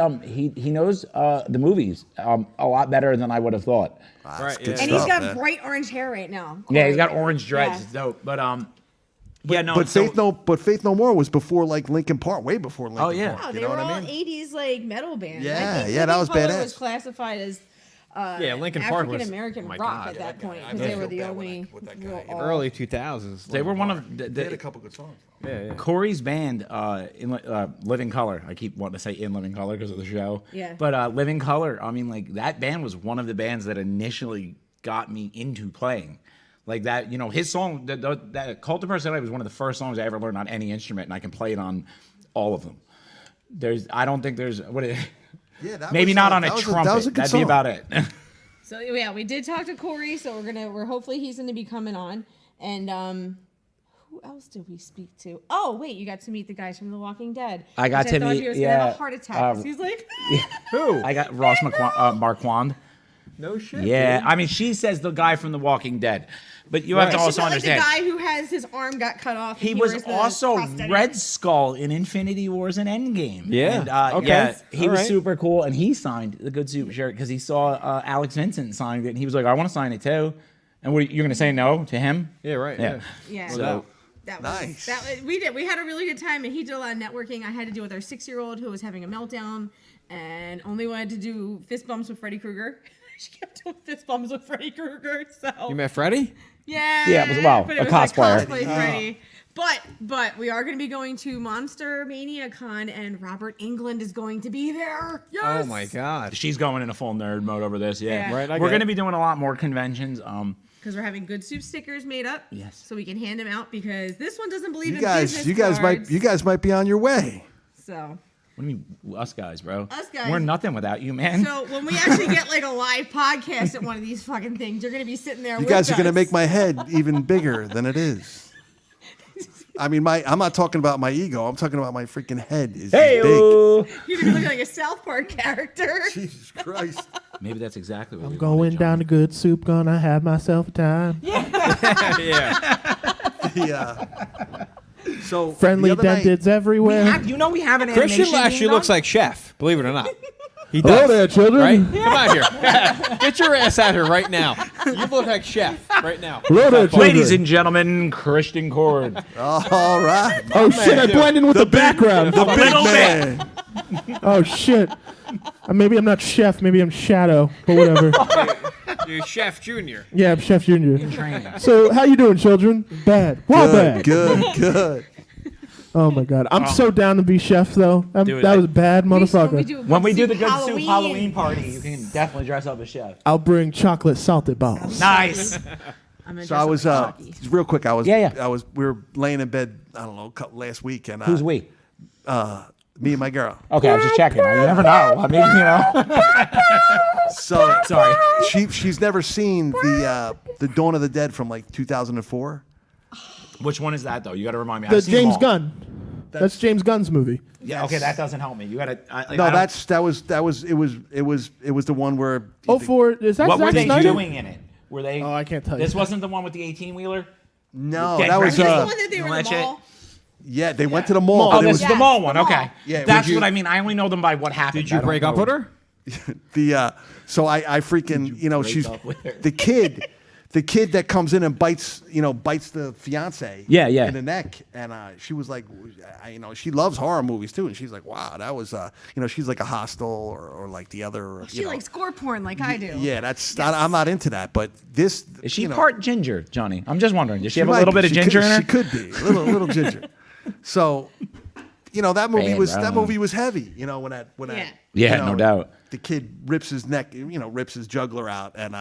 knows the movies a lot better than I would have thought.
Right,
good
yeah.
And
stuff,
he's got
man.
bright orange hair right now.
Yeah, he's
Corey.
got orange dreads.
Yeah.
It's dope. But yeah, no.
But
so-
Faith No More was before like Linkin Park, way before Linkin
Oh, yeah.
Park.
Wow,
You
they
know
were
what
all
I mean?
80s like metal bands.
Yeah,
I think
yeah, that was
Living Colour
badass.
was classified as
Yeah, Linkin Park was-
African American
oh my
rock
God.
at that point
I
because they
feel
were the
bad when
only
with that
real
guy,
all-
Early 2000s.
They were one of
They had a couple good songs.
Yeah.
Corey's band in Living Color. I keep wanting to say In Living Color because of the show.
Yeah.
But Living Color, I mean, like that band was one of the bands that initially got me into playing. Like that, you know, his song, that Cult of Personality was one of the first songs I ever learned on any instrument, and I can play it on all of them. I don't think there's
Yeah, that
maybe
was,
not on
that
a
was
trumpet.
that was a good
That'd
song.
be about it.
So yeah, we did talk to Corey, so we're hopefully he's gonna be coming on. And who else did we speak to? Oh wait, you got to meet the guys from The Walking Dead.
I got
which
to
thought
meet-
he was gonna have
yeah,
a heart attack. He's like,
Who?
I got Ross Marquand.
No shit.
Yeah, I mean, she says the guy from The Walking Dead, but you have to
Is
also
it like
understand.
the guy who has his arm got cut off. and
He was
wears the
also
prosthetic?
Red Skull in Infinity Wars and Endgame.
Yeah,
And,
okay.
Yeah, he
All
was
right.
super cool, and he signed the Good Soup shirt because he saw Alex Vincent signing it, and he was like, "I want to sign it too." And you're gonna say no to him?
Yeah, right.
Yeah.
Yeah.
So
That was,
Nice.
we did. We had a really good time, and he did a lot of networking. I had to deal with our 6-year-old who was having a meltdown and only wanted to do fist bumps with Freddy Krueger. She kept doing fist bumps with Freddy Krueger. So
You met Freddie?
yeah,
Yeah, it was- well,
but
a
it was like
cosplayer.
cosplay Freddy. But we are going to be going to Monster Mania Con, and Robert England is going to be there. Yes!
Oh my God.
she's going in a full nerd mode over this. Yeah,
Yeah.
Right, I
We're
get
gonna
it.
be doing a lot more conventions.
Because we're having Good Soup stickers made up.
Yes.
So we can hand them out because this one doesn't believe
You
in
guys,
business
you guys
cards.
might be on your way.
So.
What do you mean, us guys, bro?
Us guys.
We're nothing without you, man.
So when we actually get like a live podcast at one of these fucking things, you're gonna be sitting there.
You
with
guys are going to
us.
make my head even bigger than it is. I mean, I'm not talking about my ego. I'm talking about my freaking head is big.
You're gonna be looking like a South Park character.
Jesus Christ.
Maybe that's exactly what
I'm
we
going
wanted,
down to
John.
Good Soup, gonna have myself a time.
Yeah.
Yeah. So
Friendly
the other night-
dentists everywhere.
You know we have an
Christian
animation
actually
team,
looks
though?
like Chef, believe it or not. He
Hello
does.
there, children.
Right? Come out here. Get your ass out here right now. You look like Chef right now.
Hello there, children.
Ladies and gentlemen, Christian Cord.
All right.
Oh shit! I blend in with the background.
The big
little
man.
Oh shit! Maybe I'm not Chef. Maybe I'm Shadow. But whatever.
You're Chef Junior.
Yeah, I'm Chef Junior.
Training.
So how you doing, children? Bad. Well, bad.
Good.
Oh my god, I'm so down to be chef though.
Dude,
that was bad, motherfucker.
When we do the
Good
Good Soup
Halloween.
Halloween party, you can definitely dress up as Chef.
I'll bring chocolate salted balls.
Nice.
I'm gonna
So
dress
I
up
was
like Rocky.
real quick. I was
Yeah.
we were laying in bed. I don't know last week, and
Who's we?
me and my girl.
Okay, I was just checking. You never know. I mean, you know.
So
Sorry.
she's never seen the Dawn of the Dead from like 2004.
Which one is that though? You got to remind me.
The
I've seen them
James
all.
Gunn. That's James Gunn's movie.
Yeah. Okay, that doesn't help me. You got to.
No, that was it was the one where
Oh, for is that
What were
Zack
they
Snyder?
doing in it? Were they?
Oh, I can't tell you.
This wasn't the one with the 18-wheeler.
no
Dead
that was
Is this the
President.
one that they were in
Watch
the
it.
mall?
Yeah, they went to the mall.
Oh,
but it
this
was
is the mall one.
the mall.
Okay.
Yeah,
That's
would you-
what I mean. I only know them by what happened.
Did you break up with her?
so I freaking she's
up with her?
the kid that comes in and bites the fiance
Yeah, yeah.
in the neck, and she was like, she loves horror movies too, and she's like, wow, that was she's like a Hostel or like the other.
She likes gore porn like I do.
Yeah, that's I'm not into that, but this
Is she
you know,
part ginger, Johnny? I'm just wondering. Does she have a
might
little
be.
bit of
She
ginger
could,
in her?
She could be little ginger. So, that movie
Man,
was
bro.
heavy. When that
Yeah, no doubt.
The kid rips his neck, rips his jugular out, and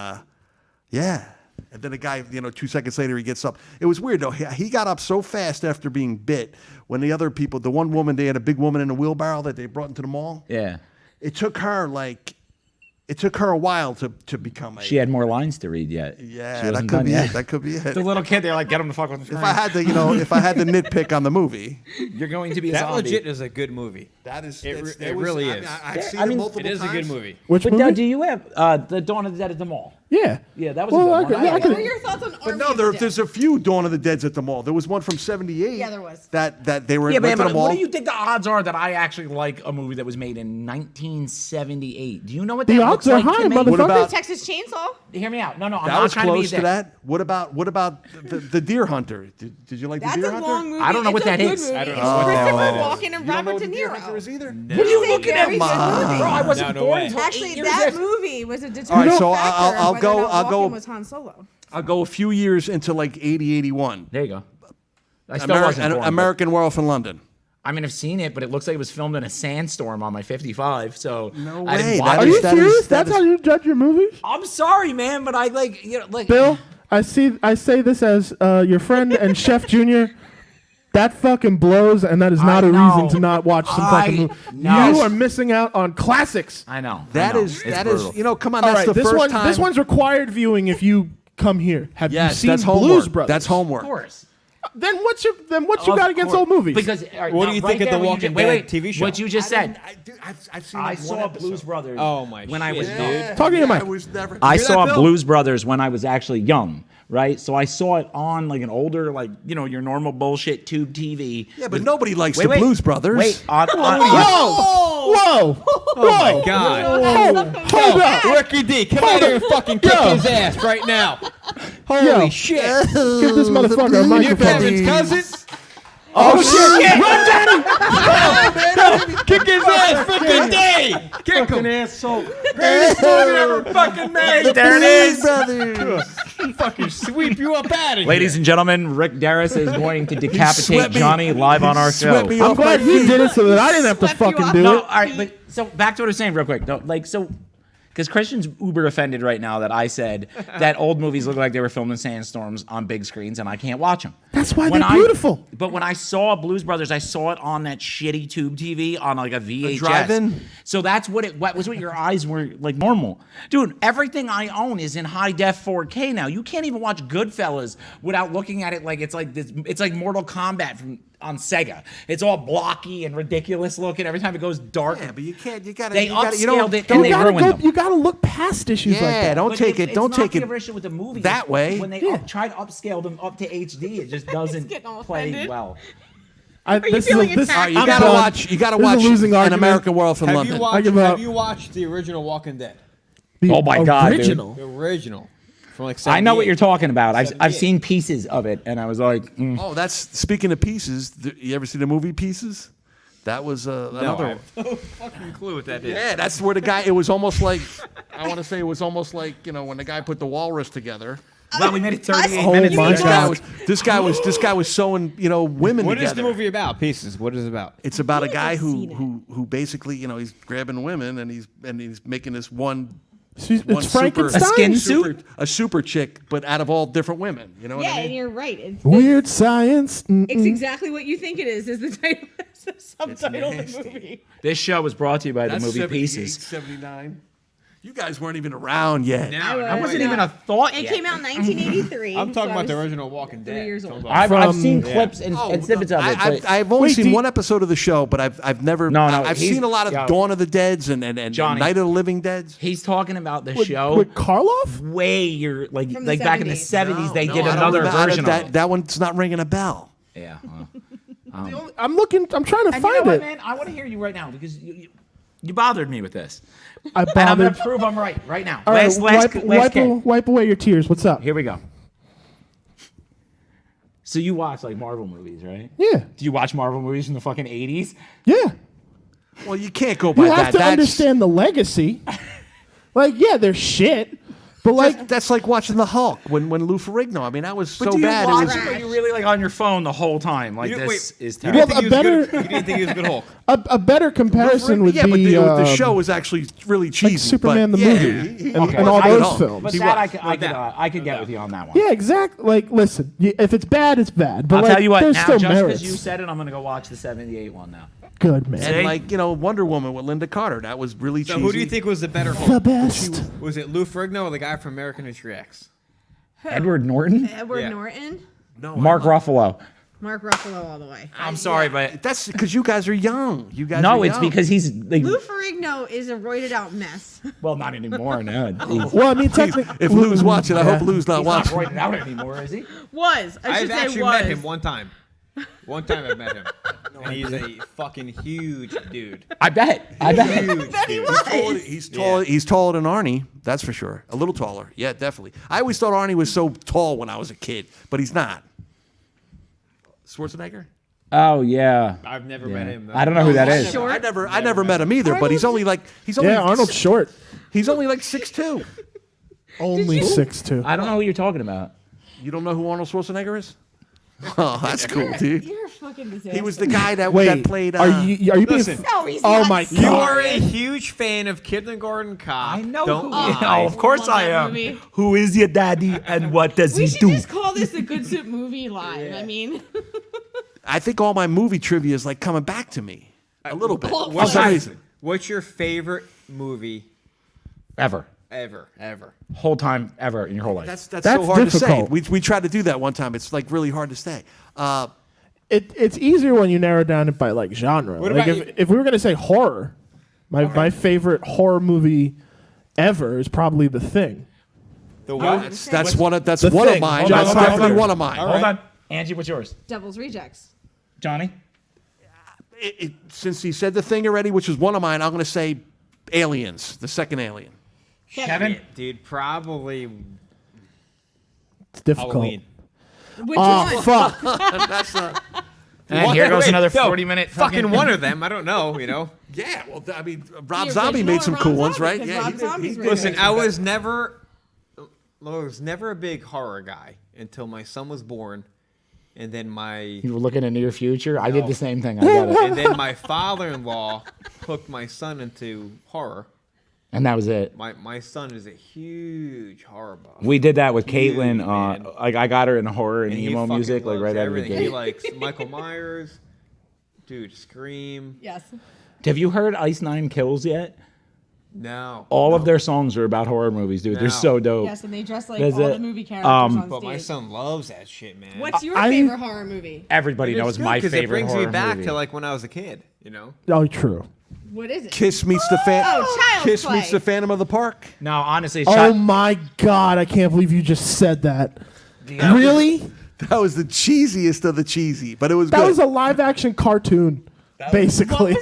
yeah. And then the guy, 2 seconds later, he gets up. It was weird though. He got up so fast after being bit. When the other people, the one woman, they had a big woman in a wheelbarrow that they brought into the mall.
Yeah.
It took her a while to become a.
She had more lines to read yet.
Yeah,
She
that
wasn't
could
done
be
yet.
it. That could be it.
The little kid, they're like, get him to fuck with the screen.
If I had to, if I had to nitpick on the movie,
You're going to be a
That
zombie.
legit is a good movie.
that is
It
was-
really
I
is.
I've seen
I
it
mean,
multiple
It is a
times.
good movie.
Which
But
movie?
do you have the Dawn of the Dead at the mall?
Yeah.
Yeah, that was
Well,
a
I
good
could-
one.
yeah, I
What
could-
were your thoughts on
But
Army
no,
of the Dead?
there's a few Dawn of the Deads at the mall. There was one from '78.
Yeah, there was.
That they were
Yeah,
went to
but
the mall.
what do you think the odds are that I actually like a movie that was made in 1978? Do you know what
The
that
odds
looks
are
like
high,
to me?
motherfucker.
What about
Texas Chainsaw.
Hear me out. No, I'm
that
not
was
trying to be
close to
dick.
that? What about the Deer Hunter? Did you like
That's
the Deer
a
Hunter?
long movie.
I don't know what
It's a
that
good
is.
movie.
I don't know
It's
what that
Christopher
is.
Walken and
You don't know
Robert
what
De
the Deer
Niro.
Hunter is either?
What are you
It's a
looking at?
very good movie.
Bro, I wasn't
No, no
born
way.
until
Actually,
8 years
that
after.
movie was a determining
All right, so
factor
I'll
of whether
go-
or not
I'll go-
Walken was Han Solo.
I'll go a few years into like 80, 81.
There you go. I still wasn't born, but-
American Werewolf in London.
I mean, I've seen it, but it looks like it was filmed in a sandstorm on my 55. So
No
I
way,
didn't watch
that
Are
it.
you
that is-
serious?
that
That's
is-
how you judge your movies?
I'm sorry, man, but I like.
Bill, I say this as your friend and Chef Junior. That fucking blows, and that is not
I
a
know.
reason to not watch some fucking movie.
know.
You are missing out on classics.
I know.
That
I know.
is
It's
that
brutal.
is come on.
All
That's
right,
the first time.
this one's required viewing if you come here. Have
yes,
you seen
that's
Blues
homework.
Brothers?
That's homework.
Of course.
Then what you
Of
got against
course.
old movies?
Because all right,
What
now,
do you
right
think of
there,
the
what you
Walking
ju- wait,
Dead
wait,
TV show?
What you just said.
I've seen
I
like
saw
one episode.
Blues Brothers.
Oh, my
when I
shit,
was
dude.
young.
Talking to your
I
mic.
was never.
I
Hear that,
saw
Bill?
Blues Brothers when I was actually young, right? So I saw it on like an older, like your normal bullshit tube TV.
Yeah, but nobody likes
Wait,
the
wait.
Blues Brothers.
Wait, on,
Whoa!
Oh, my God.
Hold up!
Ricky D, come
Hold
out here
up.
and fucking kick
Yo.
his ass right now. Holy
Yo.
shit.
Give this motherfucker a
You
microphone.
Kevin's cousin?
Oh shit! Run, Daddy!
Kick his ass, fucking day. Kick him.
asshole. Greatest movie ever fucking made. There it is.
Brothers.
Fucking sweep you up out of here.
Ladies and gentlemen, Rick Darris is going to decapitate
swept me-
Johnny live on our show.
swept me
I'm
off
glad
my
he
feet.
did it so that I didn't have to
Swept you
fucking
off.
do
No,
it.
all right, but so back to what I was saying real quick. Though, because Christian's uber offended right now that I said that old movies look like they were filmed in sandstorms on big screens and I can't watch them.
That's why they're beautiful.
But when I saw Blues Brothers, I saw it on that shitty tube TV on like a VHS.
drive-in?
So that's what your eyes were like normal. Dude, everything I own is in high def 4K now. You can't even watch Goodfellas without looking at it like it's like this. It's like Mortal Kombat on Sega. It's all blocky and ridiculous looking every time it goes dark.
Yeah, but you can't. You gotta.
They
you gotta, you
upscaled
don't,
it
don't-
and they ruined them.
You gotta look past issues like
Yeah,
that.
don't
But
take it.
it's
Don't
not
take
the
it
original with the movie
that way.
When they try to upscale them up to HD, it just doesn't
getting all
play
offended.
well.
This
feeling
is, this,
attacked?
You
I'm
gotta
done.
watch. You gotta
This is a
watch
losing
an
argument.
American Werewolf in
Have
London.
you watched,
give up.
have you watched the original Walking Dead?
The
Oh my God, dude.
original.
The original. From like
I know what you're
78.
talking about. I've
78.
seen pieces of it, and I was like,
Oh, that's speaking of pieces. You ever see the movie Pieces? That was
No,
another.
I have no fucking clue what that is.
Yeah, that's where the guy. It was almost like. I want to say it was almost like when the guy put the walrus together.
well, we made it 38
Oh
minutes.
my
into
God.
This guy was sewing women
What
together.
is the movie about? Pieces. What is it about?
It's about a
I've
guy
seen
who basically he's grabbing women and he's making this one
It's Frankenstein.
A skin suit?
a super chick, but out of all different women. You know what
Yeah,
I
and
mean?
you're right. It's
Weird science.
It's exactly what you think it is the title, it's the subtitle of the
nasty.
movie.
This show was brought to you by the movie
78,
Pieces.
79. You guys weren't even around yet.
I wasn't even a thought
It
yet.
came out in 1983.
I'm talking
so I
about the
was
original Walking Dead.
3 years
Talking
old.
about-
I've
From-
seen clips and snippets of it. but-
I've only
Wait,
seen
do you-
one episode of the show, but I've never.
No,
I've
he's-
seen a lot of
yo.
Dawn of the Deads and
Johnny.
Night of the Living Deads.
He's talking about the
With,
show
with Karloff?
way you're like
From the
back in the
70s.
70s. They
No,
did
I don't
another
remember-
version
that,
of it.
That one's not ringing a bell.
Yeah. Well.
I'm looking. I'm trying to
And you
find
know what,
it.
man? I want to hear you right now because you bothered me with this.
I
And I'm going
bothered.
to prove I'm right now.
All right,
Last kick.
wipe away your tears. What's up?
Here we go. So you watch like Marvel movies, right?
Yeah,
Do you watch Marvel movies from the fucking 80s?
yeah.
Well, you can't go by
You
that.
have to understand the legacy. Like, yeah, they're shit, but like,
That's like watching the Hulk when Lou Ferrigno. I mean, that was so
do you
bad.
watch
It was,
it, or you really like on your phone the whole time? Like
You didn't-
this
wait,
is
You
terrible.
didn't,
Well,
think he
a
was
better-
good, you didn't think he was good Hulk.
a better comparison would
yeah, but
be
the show was actually really cheesy.
like Superman
but
the
yeah,
movie and
Okay.
all
I
those
know.
films.
But
He
that
was.
I could get with you on that one.
Yeah, exactly. Like, listen, if it's bad, it's bad. But
I'll
like,
tell you what.
there's
Now,
still
just
merits.
because you said it, I'm gonna go watch the '78 one now.
Good man.
And
See?
like Wonder Woman with Linda Carter, that was really
So
cheesy.
who do you think was the better
The
Hulk?
best.
Was it Lou Ferrigno or the guy from American History X?
Edward Norton,
Edward
Yeah.
Norton,
No,
Mark Ruffalo.
Mark Ruffalo all the way.
I'm sorry, but
That's because you guys are young. You guys.
no,
are
it's
young.
because he's like,
Lou Ferrigno is a roided out mess.
well, not anymore. No, he's
Well, I mean, technically,
If Lou's watching, I hope Lou's not
not
watching.
roided out anymore, is he?
Was I should
I've
say
actually
was.
met him one time. One time I met him. And he's a fucking huge dude.
I bet.
Huge
He
dude.
was.
He's taller. He's taller than Arnie. That's for sure. A little taller. Yeah, definitely. I always thought Arnie was so tall when I was a kid, but he's not. Schwarzenegger.
Oh yeah.
I've never met him.
I don't know who that is.
Short.
I never met him either. But he's only like
yeah, Arnold's short.
He's only like 6'2".
Only 6'2".
I don't know who you're talking about.
You don't know who Arnold Schwarzenegger is? Oh, that's cool, dude.
You're a fucking disaster.
He was the guy that
Wait,
played.
are you being?
Listen.
No, he's
Oh
not.
my
You
God.
are a huge fan of Kindergarten Cop.
I know.
Don't
Who,
lie.
of course
love
I
that
am.
movie.
Who is your daddy and what does
We
he
should
do?
just call this the Good Soup Movie Live. I mean,
I think all my movie trivia is like coming back to me a little bit. For
What's
some
your,
reason.
what's your favorite movie
Ever.
ever?
Whole time ever in your whole life.
That's
That's
so hard
difficult.
to say. We tried to do that one time. It's like really hard to say.
It's easier when you narrow down it by like genre.
What
Like
about
if we were gonna say horror, my favorite horror movie ever is probably The Thing.
The what?
That's one of
The
one of
Thing.
mine.
Hold on,
That's
hold on,
definitely
hold on.
one of mine.
Hold on. Angie, what's yours?
Devil's Rejects.
Johnny?
Since he said The Thing already, which is one of mine, I'm going to say Aliens, the second Alien.
Kevin?
Dude, probably
It's difficult.
Halloween.
Which
Oh
one?
fuck!
That's
And here goes
Wait,
another
no,
40-minute
fucking one of them. I don't know.
yeah. Well, I mean, Rob
The
Zombie
original
made some
Rob
cool ones,
Zombie,
right?
'cause
Yeah.
Rob
he-
Zombie's
he-
really
Listen,
good.
I was never a big horror guy until my son was born, and then
You were looking into your future? I did the same thing. I got it.
and then my father-in-law hooked my son into horror.
And that was it.
My son is a huge horror buff.
We did that with
Huge,
Caitlin.
man.
Like I got her in horror and
And he
emo
fucking
music, like
loves
right out of the
everything. He
gate.
likes Michael Myers, dude, Scream.
Yes.
Have you heard Ice Nine Kills yet?
No.
All of their songs are about horror movies, dude. They're
No.
so dope.
Yes, and they dress like
That's
all
it.
the movie characters on
But my
stage.
son loves that shit, man.
What's your
I-
favorite horror movie?
Everybody
It's
knows
good
my
'cause
favorite
it brings
horror
me back
movie.
to like when I was a kid, you know?
Oh, true.
What is it?
Kiss meets the fan.
Oh, Child's
Kiss
Play.
meets the Phantom of the Park.
No, honestly,
Oh my God! I can't believe you just said that. Really?
That was the cheesiest of the cheesy, but it was
That
good.
was a live-action cartoon, basically.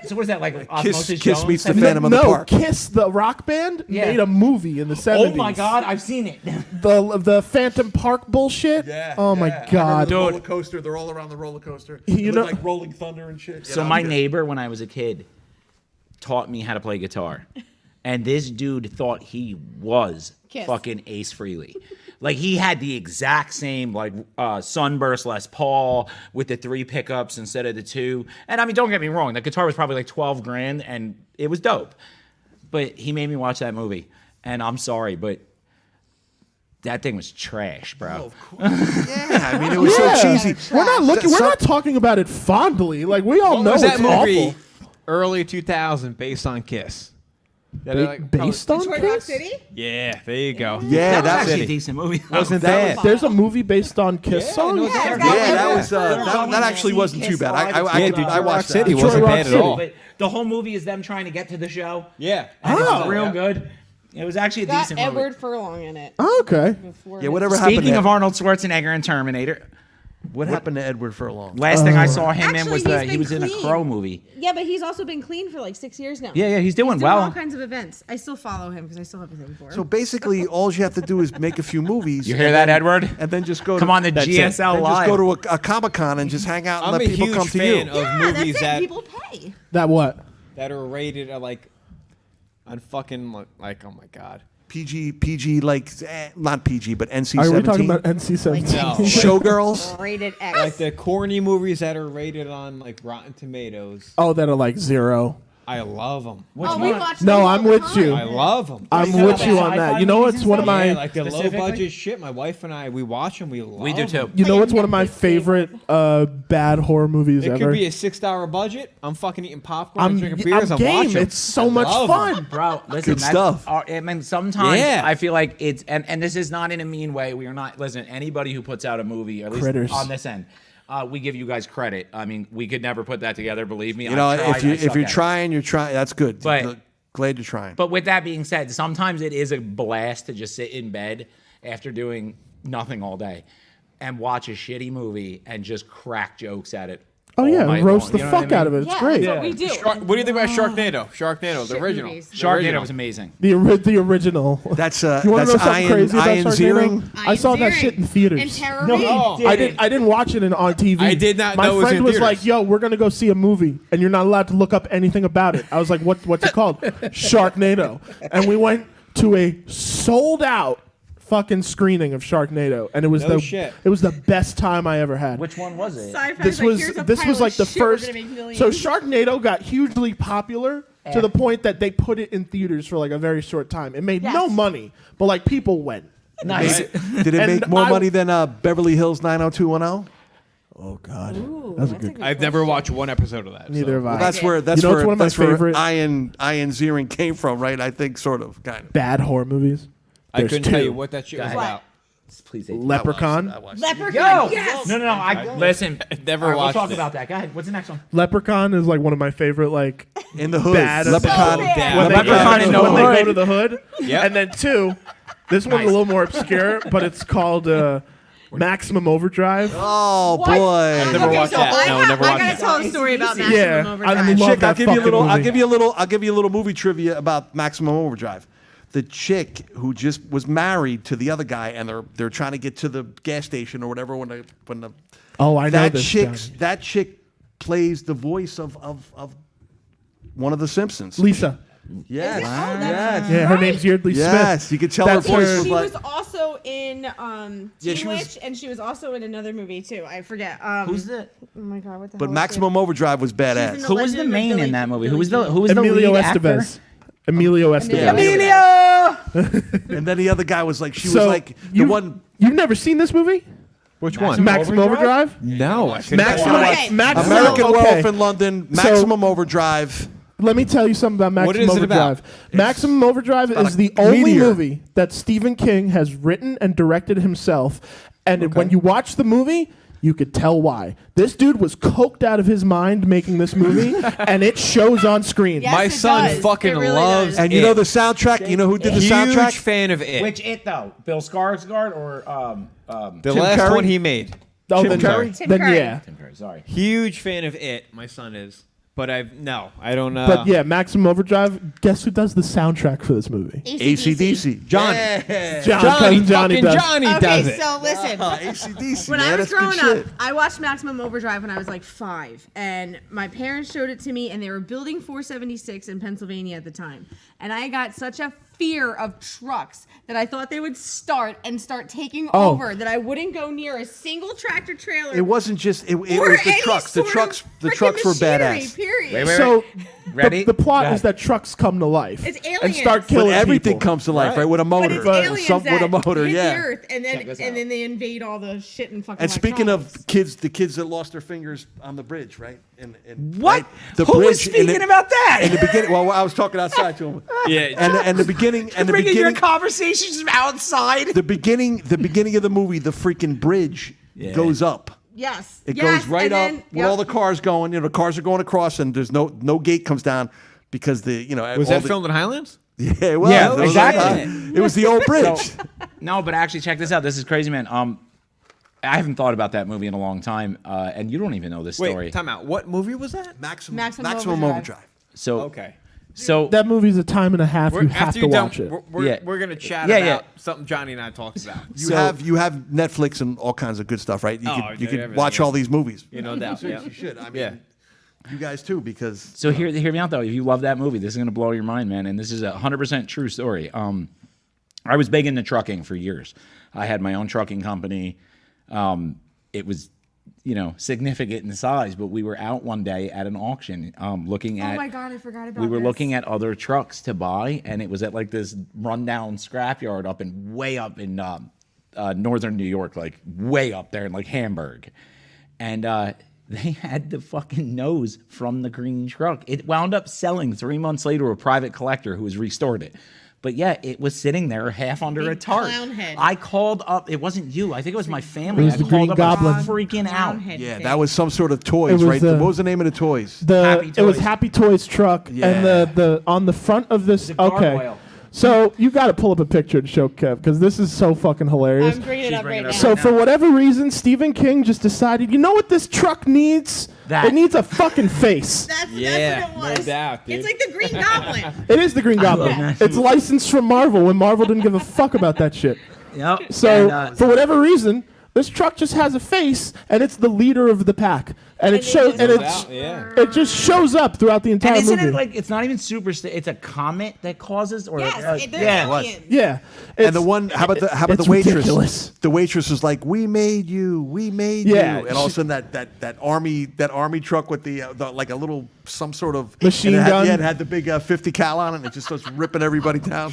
so what is that like?
Kiss
Osmosis
Kiss
Jones
meets the
type of-
Phantom of the
No,
Park.
Kiss the rock band
Yeah.
made a movie in the 70s.
Oh my God, I've seen it.
The Phantom Park bullshit. Oh my God.
The roller coaster. They're all around the roller coaster.
You
It
know-
looked like Rolling Thunder and shit.
So my neighbor, when I was a kid, taught me how to play guitar, and this dude thought he was
Kiss.
fucking Ace Frehley. Like he had the exact same like Sunburst Les Paul with the 3 pickups instead of the 2. And I mean, don't get me wrong, the guitar was probably like $12,000, and it was dope. But he made me watch that movie, and I'm sorry, but that thing was trash, bro.
Yeah, I mean it was so cheesy.
We're not looking. We're
So-
not talking about it fondly. Like we all
What
know
was
it's
that movie?
awful.
Early 2000, based on Kiss. That are, like,
Based on
Detroit Rock
Kiss?
City?
Yeah, there you go.
Yeah,
That was
that
actually a
was.
decent movie.
Wasn't
That
bad.
There's a movie based on Kiss songs.
no,
Yeah,
that-
it's got
Yeah, that
Edward
was
Furlong
that
in
actually
it.
wasn't too bad. I
Yeah,
watched
Rock
that.
City
Detroit
wasn't
Rock
bad at
City.
all.
But the whole movie is them trying to get to the show.
Yeah.
And
Oh.
it's real good. It was actually a
Got
decent movie.
Edward Furlong in it.
Oh, okay.
Before
Yeah, whatever happened.
Speaking
there.
of Arnold Schwarzenegger and Terminator,
What happened to Edward Furlong?
Last thing I saw him in
Actually,
was
he's
he
been
was in a
clean.
Crow movie.
Yeah, but he's also been clean for like 6 years now.
Yeah, he's doing
He's
well.
all kinds of events. I still follow him because I still have a thing for him.
So basically, all you have to do is make a few movies.
You hear
and
that,
then-
Edward?
And then just go.
Come
to,
on the
that's it.
GSL
Then
Live.
Just go to a Comic-Con and just hang out and
I'm
let
a
people
huge
come to
fan
you.
of
yeah,
movies
that's it.
that
People pay.
That what?
are rated at like on fucking like oh my god.
PG, like not PG, but NC-17.
Are we talking about NC-17?
No.
Showgirls?
Rated X.
Like the corny movies that are rated on like Rotten Tomatoes.
Oh, that are like 0.
I love them.
Oh, we watch
No,
them all
I'm
the
with
time.
you.
I love them.
I'm
talking
with you
about
on that.
sci-fi
You know
movies
what's
and
one of
stuff?
my
Yeah, like the low
Specifically?
budget shit. My wife and I, we watch them. We love
We do too.
'em.
you know what's one of my favorite bad horror movies
It
ever?
could be a $6 budget. I'm fucking eating popcorn and
I'm
drinking beers. I'm
game.
watching.
It's so much
love 'em.
fun.
Bro, listen,
Good
that's,
stuff.
I mean, sometimes
Yeah.
I feel like it's, and this is not in a mean way. We are not, listen, anybody who puts out a movie, or at least
Critters.
on this end, we give you guys credit. I mean, we could never put that together, believe me.
You know,
I tried, I
if
suck
you're
at it.
trying, you're trying. That's good.
But-
Glad you're trying.
But with that being said, sometimes it is a blast to just sit in bed after doing nothing all day and watch a shitty movie and just crack jokes at it.
Oh
all
yeah,
night
roast
long.
the
You know what I
fuck out of
mean?
it. It's
Yeah,
great.
that's what we do.
What do you think about Sharknado? Sharknado, the
Shit
original.
movies.
The
Sharknado
original.
was amazing.
The original.
That's
You want to know
that's
something
Ian
crazy about
Ian
Sharknado?
Ziering.
I saw that shit in theaters.
And Tara
No,
Reid.
he
I didn't watch it on TV.
I did not
My
know it was
friend
in
was
theaters.
like, "Yo, we're gonna go see a movie, and you're not allowed to look up anything about it." I was like, "What's it called?" Sharknado. And we went to a sold out fucking screening of Sharknado, and it was
No shit.
it was the best time I ever had.
Which one was it?
Sci-fi's
This
like,
was
here's a
this
pile
was
of
like the
shit, we're
first.
gonna make millions.
So Sharknado got hugely popular to the point that they put it in theaters for like a very short time. It made no
Yes.
money, but like people went.
Nice.
Did it
And
make more
I-
money than Beverly Hills 90210?
Oh God,
Ooh,
that's a
that's
good.
I've never watched one episode of that.
Neither have I.
Well, that's
did.
where that's
You know what's
where
one of my
that's where
favorite-
Ian Ziering came from, right? I think sort of, kind of.
Bad horror movies.
I
There's
couldn't tell
two.
you what that shit was
ahead.
about.
Please say
Leprechaun.
Leprechaun.
Yo!
Yes.
No. Listen.
never
All right, we'll
watched
talk
it.
about that. Go ahead. What's the next one?
Leprechaun is like one of my favorite like
In the hood.
bad
Leprechaun.
So bad.
when they,
Leprechaun in the
when they
Hood.
go to the hood.
Yep.
And then two, this one's a little more obscure, but it's called Maximum Overdrive.
Oh
What?
boy.
Never
Okay,
watched
so
that.
I
No,
have-
never
I
watched
gotta
that.
tell a story about Maximum
Yeah,
Overdrive.
I love
Chick,
that
I'll give you a
fucking
little.
movie.
I'll give you a little movie trivia about Maximum Overdrive. The chick who just was married to the other guy, and they're trying to get to the gas station or whatever when the
Oh, I know
that
this.
that chick plays the voice of one of the Simpsons.
Lisa.
Yes.
Is it? Oh, that's
yes.
Yeah, her
Right.
name's Yeardley
Yes,
Smith.
you could tell
That's
her voice
her-
was
She
like.
was also in
Yeah,
Teen
she was-
Witch, and she was also in another movie too. I forget.
Who's the
Oh my god, what the
But
hell?
Maximum Overdrive was
She's in
badass.
the
Who was the
Legend of
main
Billy-
in that movie? Who
Billy
was the
Jean.
who was the
Emilio
lead
Estevez.
actor?
Emilio Estevez.
Emilio.
And then the other guy was like, she
So
was like the one.
You've never seen this movie?
Which
Maximum
one?
Maximum Overdrive?
No, I couldn't
Maximum,
tell you.
Okay.
Maximum
American
okay.
Werewolf in London,
So-
Maximum Overdrive.
Let me tell you something about
What
Maximum
is it about?
Overdrive. Maximum Overdrive
about
is
a
the only
meteor.
movie that Stephen King has written and directed himself. And when you watch the movie, you could tell why. This dude was coked out of his mind making this movie, and it shows on screen.
Yes,
My
it
son
does.
fucking
It really
loves
does.
And you know the soundtrack? You know who did the
Huge
soundtrack?
fan of it.
Which it though? Bill Skarsgård or
the
Tim
last
Curry?
one he made.
Oh,
Tim
then,
Curry?
Tim
then
Curry.
yeah.
Tim Curry, sorry.
Huge fan of it. My son is. But I don't.
But yeah, Maximum Overdrive. Guess who does the soundtrack for this movie?
ACDC.
Johnny.
Johnny
fucking
does.
Johnny
Okay,
does it.
so listen.
ACDC.
When
man,
I was
that's good
growing up,
shit.
I watched Maximum Overdrive when I was like 5, and my parents showed it to me, and they were building 476 in Pennsylvania at the time, and I got such a fear of trucks that I thought they would start taking
Oh.
over, that I wouldn't go near a single tractor trailer.
It wasn't just it
or
was the
any
trucks. The
sort
trucks.
of
The
freaking
trucks were
machinery,
badass.
Period.
Wait,
So
Ready?
the plot
Go
is
ahead.
that trucks come to life
It's
and
aliens.
start
But
killing
everything
people.
comes to life, right? With a
But
motor.
it's aliens
With a
that
motor,
hit
yeah.
the earth, and
Check
then
this
and
out.
then they invade all the shit and fucking.
And speaking of
electronics.
the kids that lost their fingers on the bridge, right?
What?
Right? The
Who was
bridge in
speaking about that?
In the beginning, well, I was talking outside to him.
Yeah.
And the beginning, and the
Bringing your
beginning,
conversations outside.
the beginning of the movie, the freaking bridge goes up.
Yes,
It
yes,
goes right
and
up
then-
with
yep.
all the cars going. You know, the cars are going across, and there's no gate comes down because
Was
all
that
the,
filmed in Highlands?
Yeah, it was.
Yeah,
It was
exactly.
it was the old bridge.
No, but actually, check this out. This is crazy, man. I haven't thought about that movie in a long time, and you don't even know this story.
Wait, time out. What movie was that?
Maximum
Maximum
Overdrive.
Overdrive.
So
Okay.
So
That movie's a time and a half. You have
after
to
you're done,
watch it.
We're
Yeah.
gonna chat
Yeah,
about
yeah.
something Johnny and I talked about.
You have Netflix and all kinds of good stuff, right? You
Oh,
could you
yeah,
could
everything
watch all
is.
these movies.
You know that. Yeah.
You should. I mean,
Yeah.
you guys too, because
So hear me out though. If you love that movie, this is gonna blow your mind, man. And this is a 100% true story. I was big into trucking for years. I had my own trucking company. It was, significant in size. But we were out one day at an auction, looking at.
Oh my God, I forgot about
We were
this.
looking at other trucks to buy, and it was at like this rundown scrapyard way up in northern New York, like way up there in like Hamburg, and they had the fucking nose from the green truck. It wound up selling 3 months later to a private collector who has restored it. But yeah, it was sitting there half under
Big
a tarp.
clown head.
I called up. It wasn't you. I think it was my family.
It was
I
the
called
Green
up
Goblin.
freaking out.
yeah, that was some sort of toys,
It was
right?
the-
What was the name of the toys?
Happy
It was
Toys.
Happy Toys truck, and
Yeah.
the on the front of this.
The
Okay,
gargoyle.
so you got to pull up a picture to show Kev because this is so fucking hilarious.
I'm bringing it up right now.
So for whatever reason, Stephen King just decided, you know what this truck needs?
That.
It needs a fucking face.
That's
Yeah,
what it
no
was.
doubt, dude.
It's like the Green Goblin.
It is the Green Goblin.
love
It's licensed from Marvel when Marvel didn't give a fuck about that shit.
Yep.
So
And,
for whatever reason, this truck just has a face, and it's the leader of the pack, and it
they
shows,
just
and
go
it's
out, yeah.
it just shows up throughout the entire
and isn't
movie.
it like it's not even super? It's a comet that causes, or
Yes, they're
yeah.
aliens.
yeah,
And the one, how about the
it's
waitress?
ridiculous.
The waitress was like, "We made you, we made
Yeah,
you," and all of a sudden that army truck with the like a little some sort of
Machine
and it had,
gun?
Yeah, it had the big 50 cal on it, and it just starts ripping everybody down.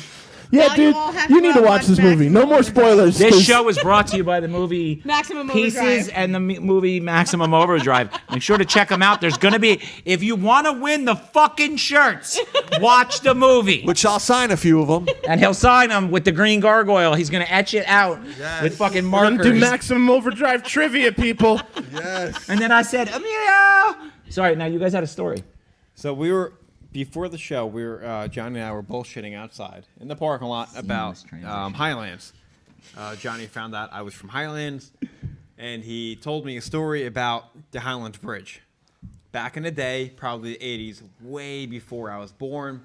Yeah,
Now you
dude,
all have
you
to
need
go
to
out
watch
and
this
watch
movie. No
Maximum
more spoilers.
This
'cause-
show is brought to you by the movie
Maximum
Pieces
Overdrive.
and the movie Maximum Overdrive. Make sure to check them out. There's going to be, if you want to win the fucking shirts, watch the movie.
Which I'll sign a few of them.
And he'll sign them with the green gargoyle. He's going to etch it out with fucking markers.
do Maximum Overdrive trivia, people.
Yes.
And then I said, Emilio. Sorry, now you guys had a story.
So we were before the show. We were Johnny and I were bullshitting outside in the parking lot about
transition.
Highlands. Johnny found out I was from Highlands, and he told me a story about the Highlands Bridge. Back in the day, probably the 80s, way before I was born.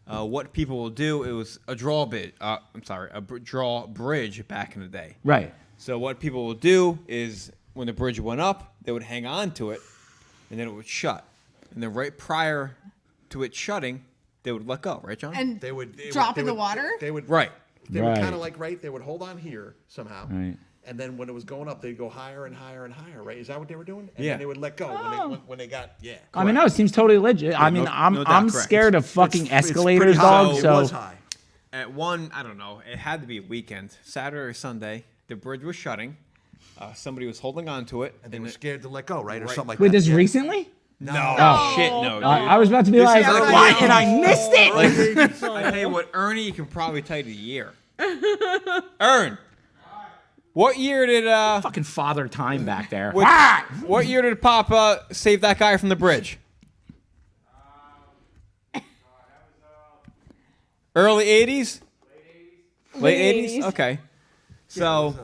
What people will do, it was a draw bit. Draw bridge back in the day.
Right.
So what people will do is when the bridge went up, they would hang on to it, and then it would shut. And then right prior to it shutting, they would let go. Right, John?
And
They would
drop in the water?
They would
right.
They would
Right.
kind of like They would hold on here somehow.
Right.
And then when it was going up, they'd go higher and higher and higher, right? Is that what they were doing? And
Yeah.
then they would let go when they got, yeah.
I mean, no, it seems totally legit. I mean,
no
I'm
doubt,
I'm
correct.
scared of fucking
It's pretty
escalators,
high.
dog.
It
So
was high.
At one, I don't know, it had to be a weekend, Saturday or Sunday, the bridge was shutting. Somebody was holding on to it.
And they were scared to let go, right? Or
Right.
something like
wait,
that.
this
Yeah.
recently?
No.
Oh.
Shit, no, dude.
I was about to be like,
is early
what?
on.
And I missed it.
I tell you what, Ernie can probably tell you the year. Ern, what year did
Fucking father time back there.
what year did Papa save that guy from the bridge? Early 80s? Late 80s? Okay. So,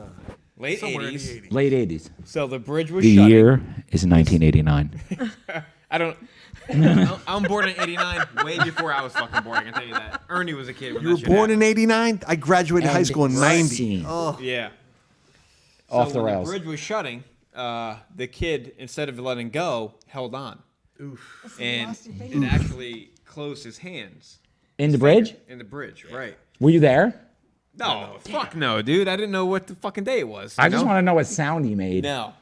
late
Somewhere in the
80s.
80s.
Late 80s.
So the bridge was
The
shutting.
year is 1989.
I don't. I'm born in '89, way before I was fucking born. I can tell you that. Ernie was a kid when
You were born in '89. I graduated high school in '90.
Scene.
Oh,
Yeah.
Off
So
the
when
rails.
the bridge was shutting, the kid, instead of letting go, held on. Oof. And it actually closed his hands
In the bridge?
in the bridge. Right.
Were you there?
No, fuck no, dude. I didn't know what the fucking day it was.
I just want to know what sound he made.
No.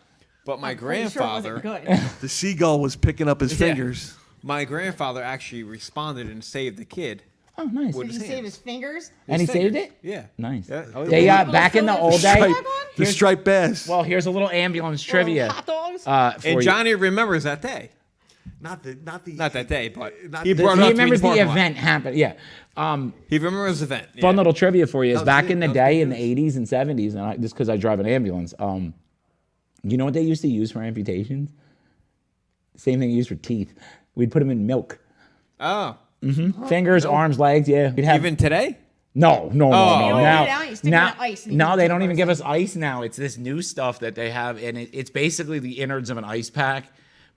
But my
Pretty sure it
grandfather,
wasn't good.
the seagull was picking up his
Yeah.
fingers.
my grandfather actually responded and saved the kid.
Oh, nice.
With
Did he
his
save
hands.
his fingers?
And he saved it?
Yeah.
Nice.
Yeah. Oh,
They
yeah.
back in the old day.
Stripe, the striped bass.
Well, here's a little ambulance trivia.
Hot dogs?
For
And
you.
Johnny remembers that day.
not
Not that day, but
Not
he
the-
brought it
He
up to me in
remembers the
parking lot.
event happened. Yeah.
He remembers the event.
Fun
yeah.
little trivia for you is
was
back
it.
in the
That was
day
good
in the 80s and 70s, and just because I drive an ambulance, you know what they used to use for amputations? Same thing used for teeth. We'd put them in milk.
Oh.
Fingers, arms, legs, yeah. We'd have,
Even today?
No.
You don't
Now,
eat it out, you stick it in ice and you
no,
eat
they
it
don't even
first
give us
thing.
ice now. It's this new stuff that they have, and it's basically the innards of an ice pack,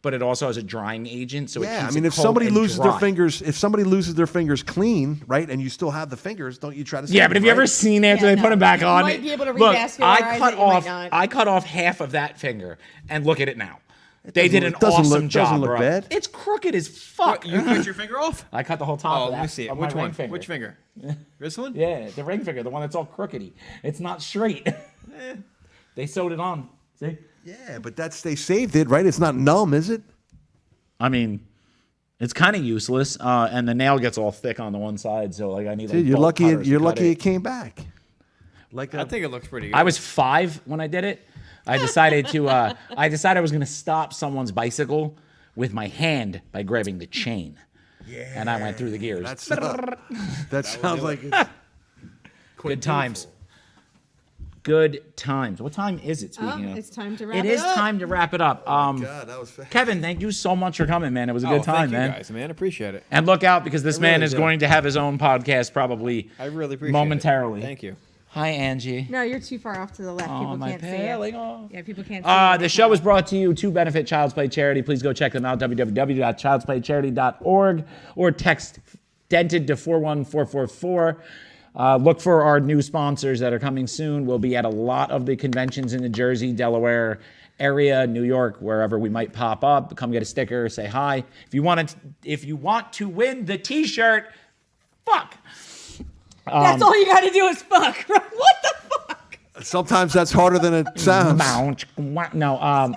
but it also has a drying agent. So it
Yeah, I
keeps
mean,
it
if
cold
somebody
and
loses
dry.
their fingers clean, right, and you still have the fingers, don't you try to?
Yeah,
save
but have
them,
you ever
right?
seen after
Yeah,
they put
no.
them back
You
on?
might be able to
Look,
revascularize
I cut
it, you might
off.
not.
I cut off half of that finger, and look at it now. They did an
it doesn't
awesome
look-
job,
doesn't look
bro.
bad.
It's crooked as fuck.
You cut your finger off?
I cut the whole top.
Oh,
of that,
let me see it.
of my
Which
ring
one?
finger.
Which finger? This one?
Yeah, the ring finger, the one that's all crookedy. It's not straight. They sewed it on. See?
Yeah, but they saved it, right? It's not numb, is it?
I mean, it's kind of useless, and the nail gets all thick on the one side. So like, I need.
Dude,
like,
you're
bolt
lucky.
cutters to
You're
cut
lucky
it.
it came back. Like
I think it looks pretty good.
I was 5 when I did it. I decided to. I decided I was going to stop someone's bicycle with my hand by grabbing the chain. Yeah. And I went through the gears.
That sounds like it's
Good times. Good times. What time is it? Speaking of,
It's time to wrap
it
it
is
up.
time to wrap it up.
God, that was fast.
Kevin, thank you so much for coming, man. It was a good time,
thank you
man.
guys, man. Appreciate it.
And look out because this man
really
is
do.
going to have his own podcast probably.
I really appreciate
momentarily.
it. Thank you.
Hi, Angie.
No, you're too far off to the left.
Oh,
People
my
can't see it.
paling off.
Yeah, people can't see it.
The show is brought to you to benefit Child's Play Charity. Please go check them out, www.childsplaycharity.org, or text dented to 41444. Look for our new sponsors that are coming soon. We'll be at a lot of the conventions in the Jersey, Delaware area, New York, wherever we might pop up. Come get a sticker, say hi. If you want to win the T-shirt, fuck.
That's all you got to do is fuck. What the fuck?
Sometimes that's harder than it sounds.
No,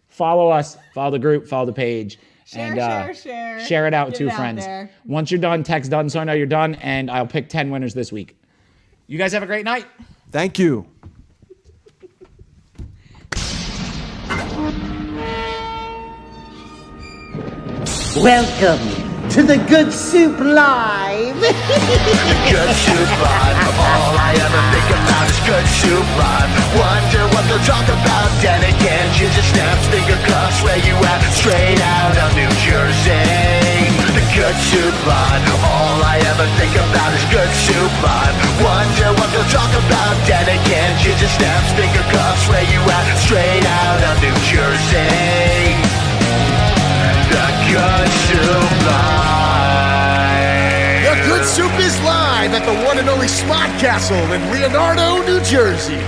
follow us, follow the group, follow the page.
Share.
Share it out with
Get
2
it out
friends.
there.
Once you're done, text done so I know you're done, and I'll pick 10 winners this week. You guys have a great night.
Thank you.
Welcome to the Good Soup Live.
Good soup live. All I ever think about is good soup live. Wonder what they'll talk about. Then again, ginger snaps, finger cuffs, where you at? Straight out of New Jersey. The good soup live. All I ever think about is good soup live. Wonder what they'll talk about. Then again, ginger snaps, finger cuffs, where you at? Straight out of New Jersey. The good soup live.
The Good Soup is live at the one and only Smart Castle in Leonardo, New Jersey.